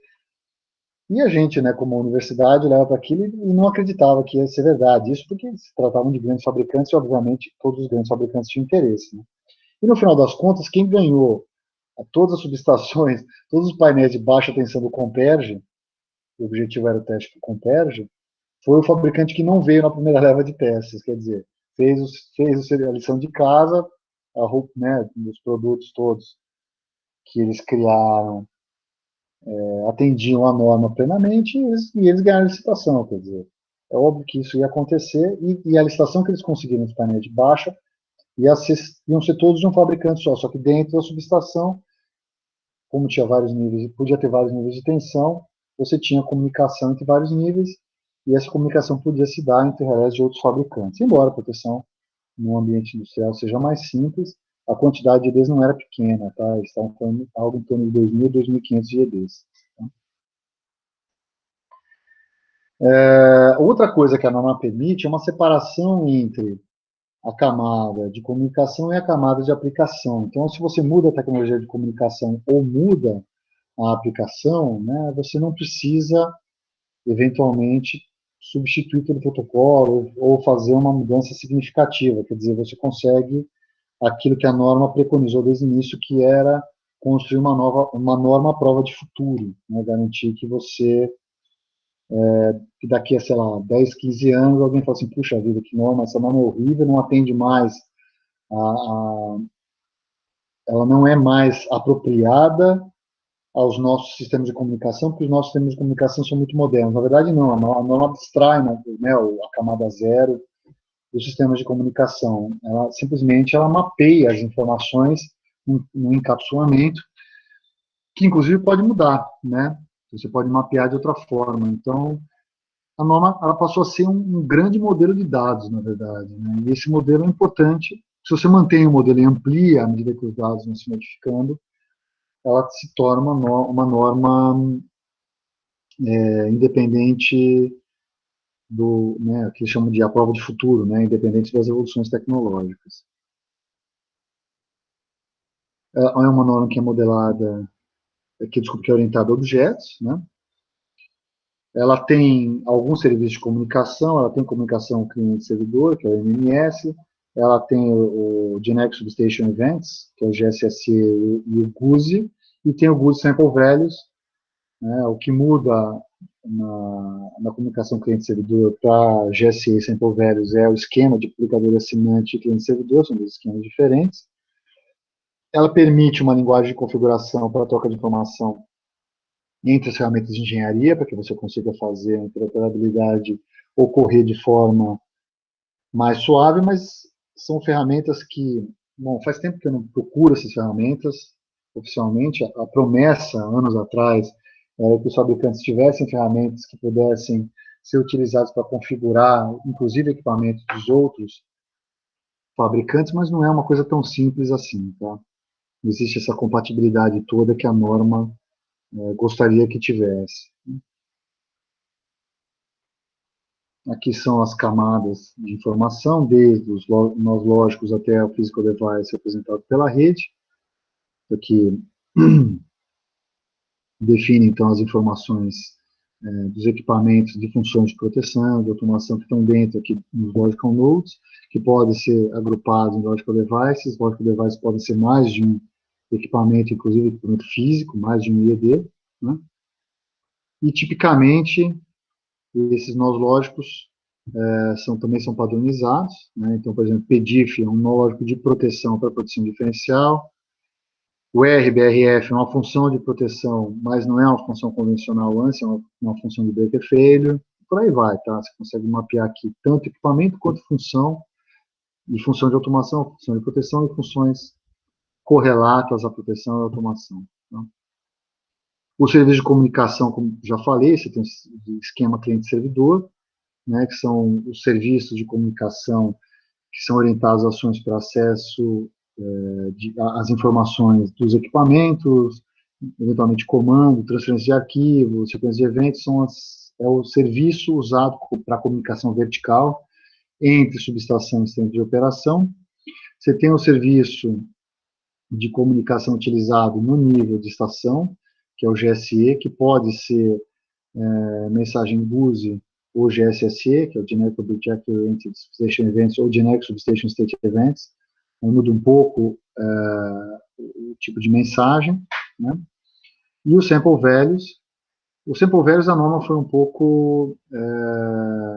Speaker 1: E a gente, né, como universidade, olhava para aquilo e não acreditava que ia ser verdade. Isso porque se tratavam de grandes fabricantes e, obviamente, todos os grandes fabricantes tinham interesse, né? E, no final das contas, quem ganhou todas as subestações, todos os painéis de baixa tensão do Comperge, o objetivo era o teste do Comperge, foi o fabricante que não veio na primeira leva de testes, quer dizer, fez a lição de casa, né, dos produtos todos que eles criaram atendiam a norma plenamente e eles ganharam a licitação, quer dizer, é óbvio que isso ia acontecer e a licitação que eles conseguiram nos painéis de baixa iam ser todos de um fabricante só que dentro da subestação, como tinha vários níveis, podia ter vários níveis de tensão, você tinha comunicação entre vários níveis e essa comunicação podia se dar entre relés de outros fabricantes, embora a proteção no ambiente industrial seja mais simples, a quantidade de EDs não era pequena, tá? Eles estavam falando algo em torno de 2.000 a 2.500 de EDs. Outra coisa que a norma permite é uma separação entre a camada de comunicação e a camada de aplicação. Então, se você muda a tecnologia de comunicação ou muda a aplicação, né, você não precisa, eventualmente, substituir todo o protocolo ou fazer uma mudança significativa. Quer dizer, você consegue aquilo que a norma preconizou desde o início, que era construir uma norma à prova de futuro, né, garantir que você que daqui a, sei lá, 10, 15 anos, alguém fala assim, puxa vida, que norma, essa norma é horrível, não atende mais, ela não é mais apropriada aos nossos sistemas de comunicação, porque os nossos sistemas de comunicação são muito modernos. Na verdade, não, a norma abstrai, né, a camada zero dos sistemas de comunicação. Ela simplesmente mapeia as informações no encapsulamento, que inclusive pode mudar, né? Você pode mapear de outra forma. Então, a norma ela passou a ser um grande modelo de dados, na verdade, né? E esse modelo é importante. Se você mantém o modelo e amplia à medida que os dados vão se modificando, ela se torna uma norma independente do, né, que eles chamam de a prova de futuro, né, independente das evoluções tecnológicas. É uma norma que é modelada, que é orientada a objetos, né? Ela tem alguns serviços de comunicação, ela tem comunicação cliente-servidor, que é o MMS, ela tem o Generic Substation Events, que é o GSSE e o GUSE, e tem o GUSE Sample Values, né, o que muda na comunicação cliente-servidor para GSE e Sample Values é o esquema de publicador assinante e cliente-servidor, são dois esquemas diferentes. Ela permite uma linguagem de configuração para troca de informação entre as ferramentas de engenharia, para que você consiga fazer a interoperabilidade ocorrer de forma mais suave, mas são ferramentas que, bom, faz tempo que eu não procuro essas ferramentas oficialmente. A promessa, anos atrás, era que os fabricantes tivessem ferramentas que pudessem ser utilizadas para configurar, inclusive, equipamentos dos outros fabricantes, mas não é uma coisa tão simples assim, tá? Existe essa compatibilidade toda que a norma gostaria que tivesse. Aqui são as camadas de informação, desde os nós lógicos até o physical device representado pela rede. Aqui define, então, as informações dos equipamentos de funções de proteção, de automação que estão dentro aqui nos Logical Nodes, que podem ser agrupados em Logical Devices. Logical Devices podem ser mais de um equipamento, inclusive equipamento físico, mais de um IED, né? E, tipicamente, esses nós lógicos também são padronizados, né? Então, por exemplo, PDIF é um nó lógico de proteção para proteção diferencial, o RBRF é uma função de proteção, mas não é uma função convencional ANSI, é uma função de breaker failure, por aí vai, tá? Você consegue mapear aqui tanto equipamento quanto função, e função de automação, função de proteção e funções correlatas à proteção e automação. Tá? O serviço de comunicação, como já falei, você tem o esquema cliente-servidor, né, que são os serviços de comunicação que são orientados a ações para acesso às informações dos equipamentos, eventualmente comando, transferência de arquivos, sequência de eventos, é o serviço usado para comunicação vertical entre subestação e centro de operação. Você tem o serviço de comunicação utilizado no nível de estação, que é o GSE, que pode ser mensagem GUSE ou GSSE, que é o Generic Object Oriented Substation Events, ou Generic Substation State Events, muda um pouco o tipo de mensagem, né? E o Sample Values, a norma foi um pouco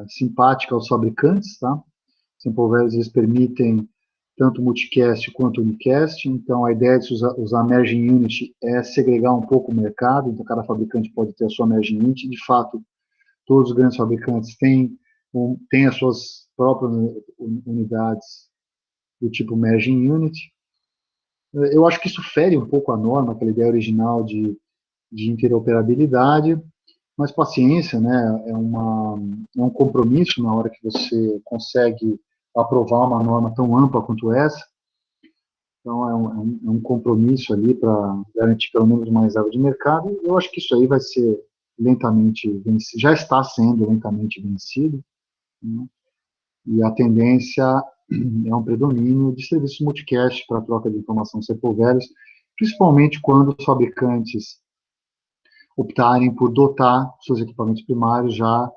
Speaker 1: simpática aos fabricantes, tá? Sample Values, eles permitem tanto multicast quanto unicast, então a ideia de usar Merging Unit é segregar um pouco o mercado, então cada fabricante pode ter a sua Merging Unit, de fato, todos os grandes fabricantes têm as suas próprias unidades do tipo Merging Unit. Eu acho que isso fere um pouco a norma, aquela ideia original de interoperabilidade, mas paciência, né, é um compromisso na hora que você consegue aprovar uma norma tão ampla quanto essa. Então, é um compromisso ali para garantir pelo menos uma reserva de mercado. Eu acho que isso aí vai ser lentamente vencido, já está sendo lentamente vencido, né? E a tendência é um predomínio de serviços multicast para troca de informação CEPOL-VEROS, principalmente quando os fabricantes optarem por dotar seus equipamentos primários já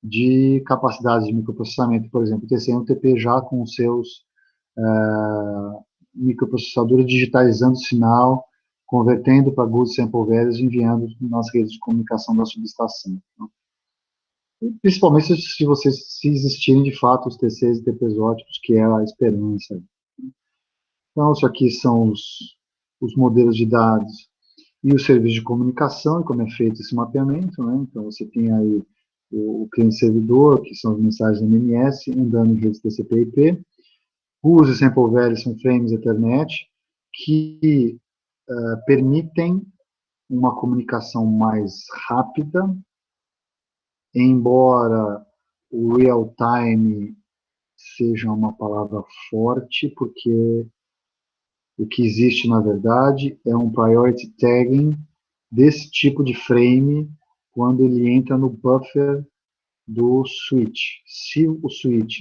Speaker 1: de capacidades de microprocessamento, por exemplo, o TCM/TP já com os seus microprocessadores digitalizando o sinal, convertendo para GUS Sample Values e enviando nas redes de comunicação da subestação. Principalmente se existirem de fato os TCs e TPs óticos, que é a esperança. Então, isso aqui são os modelos de dados e o serviço de comunicação, e como é feito esse mapeamento, né? Então, você tem aí o cliente-servidor, que são as mensagens MMS, andando em redes TCP/IP. GUS e Sample Values são frames Ethernet, que permitem uma comunicação mais rápida, embora o real-time seja uma palavra forte, porque o que existe, na verdade, é um priority tagging desse tipo de frame quando ele entra no buffer do switch. Se o switch,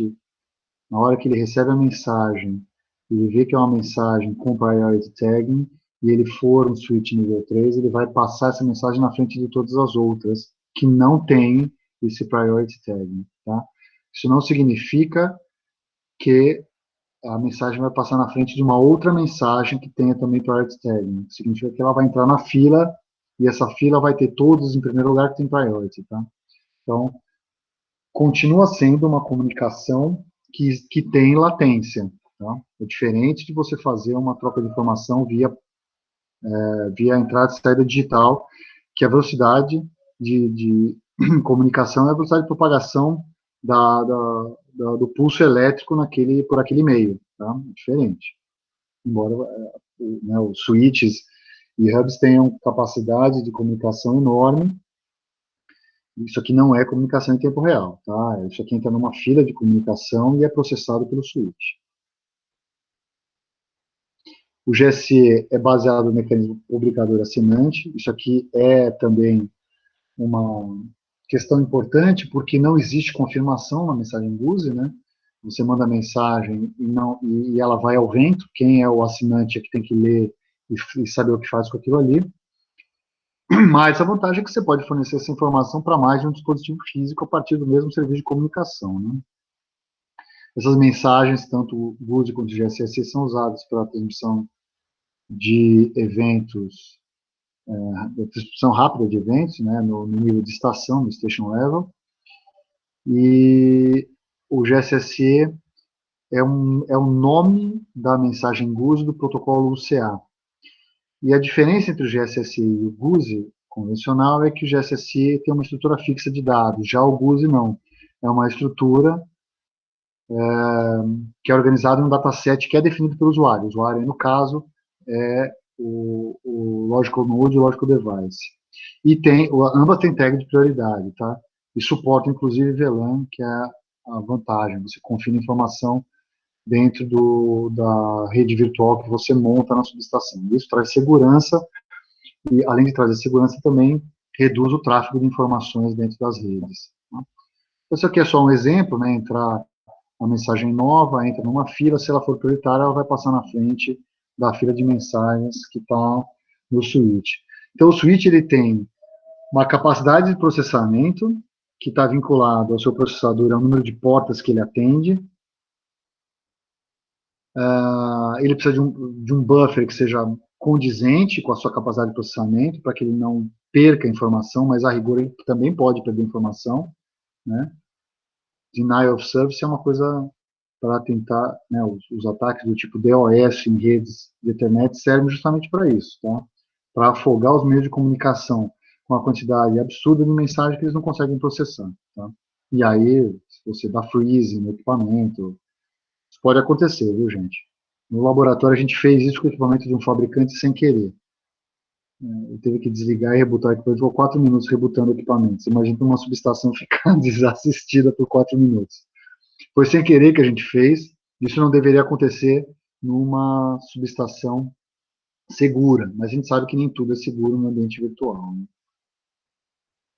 Speaker 1: na hora que ele recebe a mensagem, ele vê que é uma mensagem com priority tagging, e ele for um switch nível 3, ele vai passar essa mensagem na frente de todas as outras que não têm esse priority tagging, tá? Isso não significa que a mensagem vai passar na frente de uma outra mensagem que tenha também priority tagging. Significa que ela vai entrar na fila, e essa fila vai ter todos em primeiro lugar que tem priority, tá? Então, continua sendo uma comunicação que tem latência, tá? É diferente de você fazer uma troca de informação via entrada e saída digital, que a velocidade de comunicação é a velocidade de propagação do pulso elétrico por aquele meio, tá? É diferente. Embora né, os switches e hubs tenham capacidade de comunicação enorme, isso aqui não é comunicação em tempo real, tá? Isso aqui entra numa fila de comunicação e é processado pelo switch. O GSE é baseado no mecanismo obrigador-assinante. Isso aqui é também uma questão importante, porque não existe confirmação na mensagem GUSE, né? Você manda a mensagem e ela vai ao vento, quem é o assinante é que tem que ler e saber o que faz com aquilo ali. Mas a vantagem é que você pode fornecer essa informação para mais de um dispositivo físico a partir do mesmo serviço de comunicação, né? Essas mensagens, tanto o GUSE quanto o GSSE, são usadas para a transmissão de eventos, transmissão rápida de eventos, né, no nível de estação, no station level, e o GSSE é o nome da mensagem GUSE do protocolo UCA. E a diferença entre o GSSE e o GUSE convencional é que o GSSE tem uma estrutura fixa de dados, já o GUSE não. É uma estrutura que é organizada em um dataset que é definido pelo usuário. O usuário, no caso, é o Logical Node e o Logical Device. E ambas têm tag de prioridade, tá? E suportam, inclusive, VLAN, que é a vantagem. Você confina informação dentro da rede virtual que você monta na subestação. Isso traz segurança, e além de trazer segurança, também reduz o tráfego de informações dentro das redes. Tá? Isso aqui é só um exemplo, né? Entrar uma mensagem nova, entra numa fila, se ela for prioritária, ela vai passar na frente da fila de mensagens que está no switch. Então, o switch ele tem uma capacidade de processamento que está vinculado ao seu processador, ao número de portas que ele atende. Ele precisa de um buffer que seja condizente com a sua capacidade de processamento, para que ele não perca informação, mas a rigor ele também pode perder informação, né? Denial of service é uma coisa para tentar, né, os ataques do tipo DOS em redes de internet servem justamente para isso, tá? Para afogar os meios de comunicação com a quantidade absurda de mensagem que eles não conseguem processar, tá? E aí, se você dá freeze no equipamento, isso pode acontecer, viu, gente? No laboratório a gente fez isso com o equipamento de um fabricante sem querer. Ele teve que desligar e rebutar o equipamento, ficou 4 minutos rebutando o equipamento. Você imagina uma subestação ficar desassistida por 4 minutos. Foi sem querer que a gente fez, isso não deveria acontecer numa subestação segura, mas a gente sabe que nem tudo é seguro no ambiente virtual, né?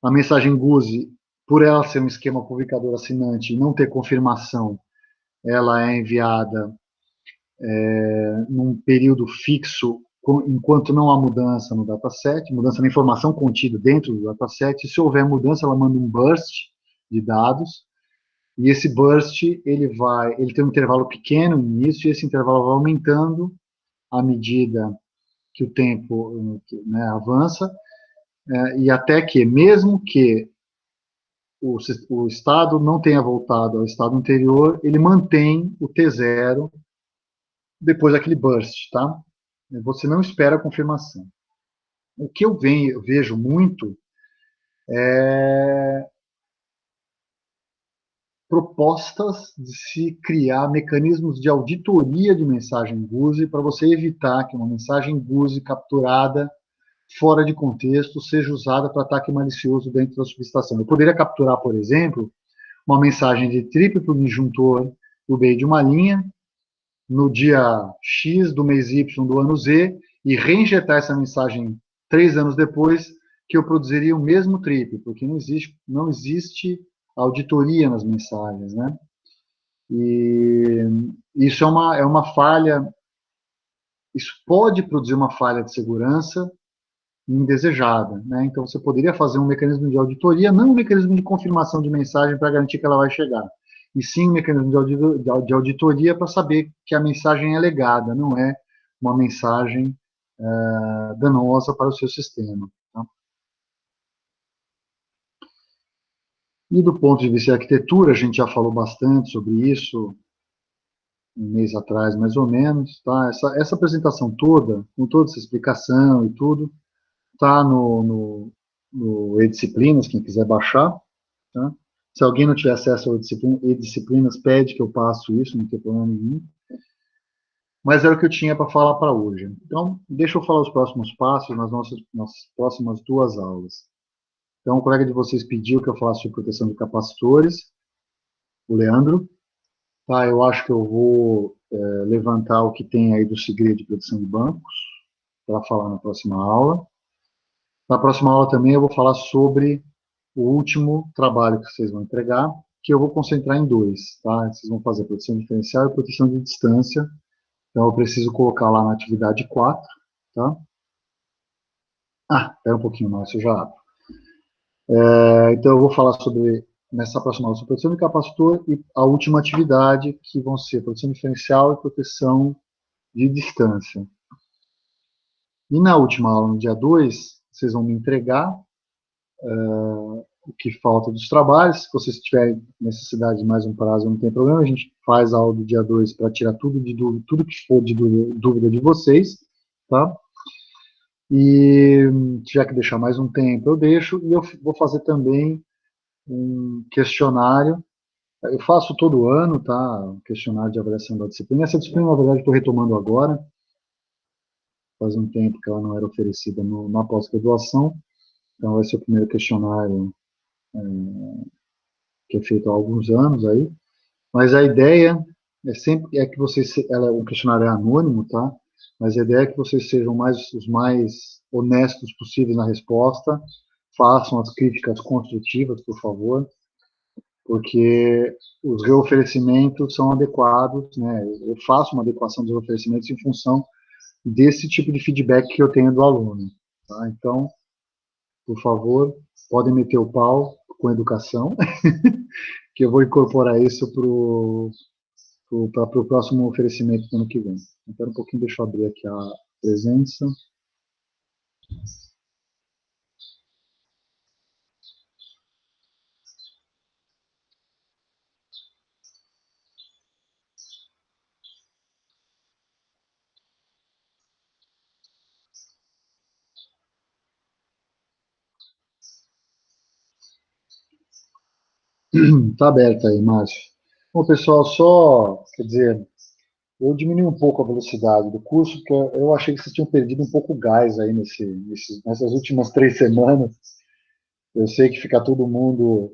Speaker 1: A mensagem GUSE, por ela ser um esquema publicador assinante e não ter confirmação, ela é enviada num período fixo, enquanto não há mudança no dataset, mudança na informação contida dentro do dataset. Se houver mudança, ela manda um burst de dados, e esse burst ele tem um intervalo pequeno no início, e esse intervalo vai aumentando à medida que o tempo, né, avança, e até que, mesmo que o estado não tenha voltado ao estado anterior, ele mantém o T0 depois daquele burst, tá? Você não espera a confirmação. O que eu vejo muito é propostas de se criar mecanismos de auditoria de mensagem GUSE para você evitar que uma mensagem GUSE capturada fora de contexto seja usada para ataque malicioso dentro da subestação. Eu poderia capturar, por exemplo, uma mensagem de triplo disjuntor do meio de uma linha, no dia X do mês Y do ano Z, e reinjetar essa mensagem 3 anos depois, que eu produziria o mesmo triplo, porque não existe auditoria nas mensagens, né? E isso é uma falha, isso pode produzir uma falha de segurança indesejada, né? Então você poderia fazer um mecanismo de auditoria, não um mecanismo de confirmação de mensagem para garantir que ela vai chegar, e sim um mecanismo de auditoria para saber que a mensagem é legada, não é uma mensagem danosa para o seu sistema, tá? E do ponto de vista da arquitetura, a gente já falou bastante sobre isso, um mês atrás, mais ou menos, tá? Essa apresentação toda, com toda essa explicação e tudo, está no e-disciplinas, quem quiser baixar, tá? Se alguém não tiver acesso ao e-disciplinas, pede que eu passo isso, não tem problema nenhum. Mas era o que eu tinha para falar para hoje. Então, deixa eu falar os próximos passos nas próximas 2 aulas. Então, o colega de vocês pediu que eu falasse sobre proteção de capacitores, o Leandro. Tá, eu acho que eu vou levantar o que tem aí do segredo de proteção de bancos, para falar na próxima aula. Na próxima aula também eu vou falar sobre o último trabalho que vocês vão entregar, que eu vou concentrar em 2, tá? Vocês vão fazer proteção diferencial e proteção de distância. Então, eu preciso colocar lá na atividade 4, tá? Espera um pouquinho mais, eu já abro. Então, eu vou falar nessa próxima aula, sobre proteção de capacitor e a última atividade, que vão ser proteção diferencial e proteção de distância. E na última aula, no dia 2, vocês vão me entregar o que falta dos trabalhos. Se vocês tiverem necessidade de mais um prazo, não tem problema, a gente faz a aula do dia 2 para tirar tudo que for de dúvida de vocês, tá? E se tiver que deixar mais um tempo, eu deixo, e eu vou fazer também um questionário. Eu faço todo ano, tá? Um questionário de avaliação da disciplina. Essa disciplina, na verdade, estou retomando agora. Faz um tempo que ela não era oferecida na pós-graduação. Então, vai ser o primeiro questionário que é feito há alguns anos aí. Mas a ideia é que vocês... O questionário é anônimo, tá? Mas a ideia é que vocês sejam os mais honestos possíveis na resposta. Façam as críticas construtivas, por favor, porque os reoferecimentos são adequados, né? Eu faço uma adequação dos oferecimentos em função desse tipo de feedback que eu tenho do aluno, tá? Então, por favor, podem meter o pau com educação, que eu vou incorporar isso para o próximo oferecimento do ano que vem. Espera um pouquinho, deixa eu abrir aqui a presença. Está aberta aí, Márcio. Bom, pessoal, só, quer dizer, eu diminui um pouco a velocidade do curso, porque eu achei que vocês tinham perdido um pouco o gás aí nessas últimas 3 semanas. Eu sei que fica todo mundo.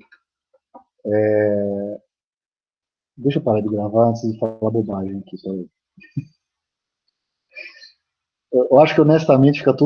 Speaker 1: Deixa eu parar de gravar antes de falar bobagem aqui. Eu acho que honestamente fica todo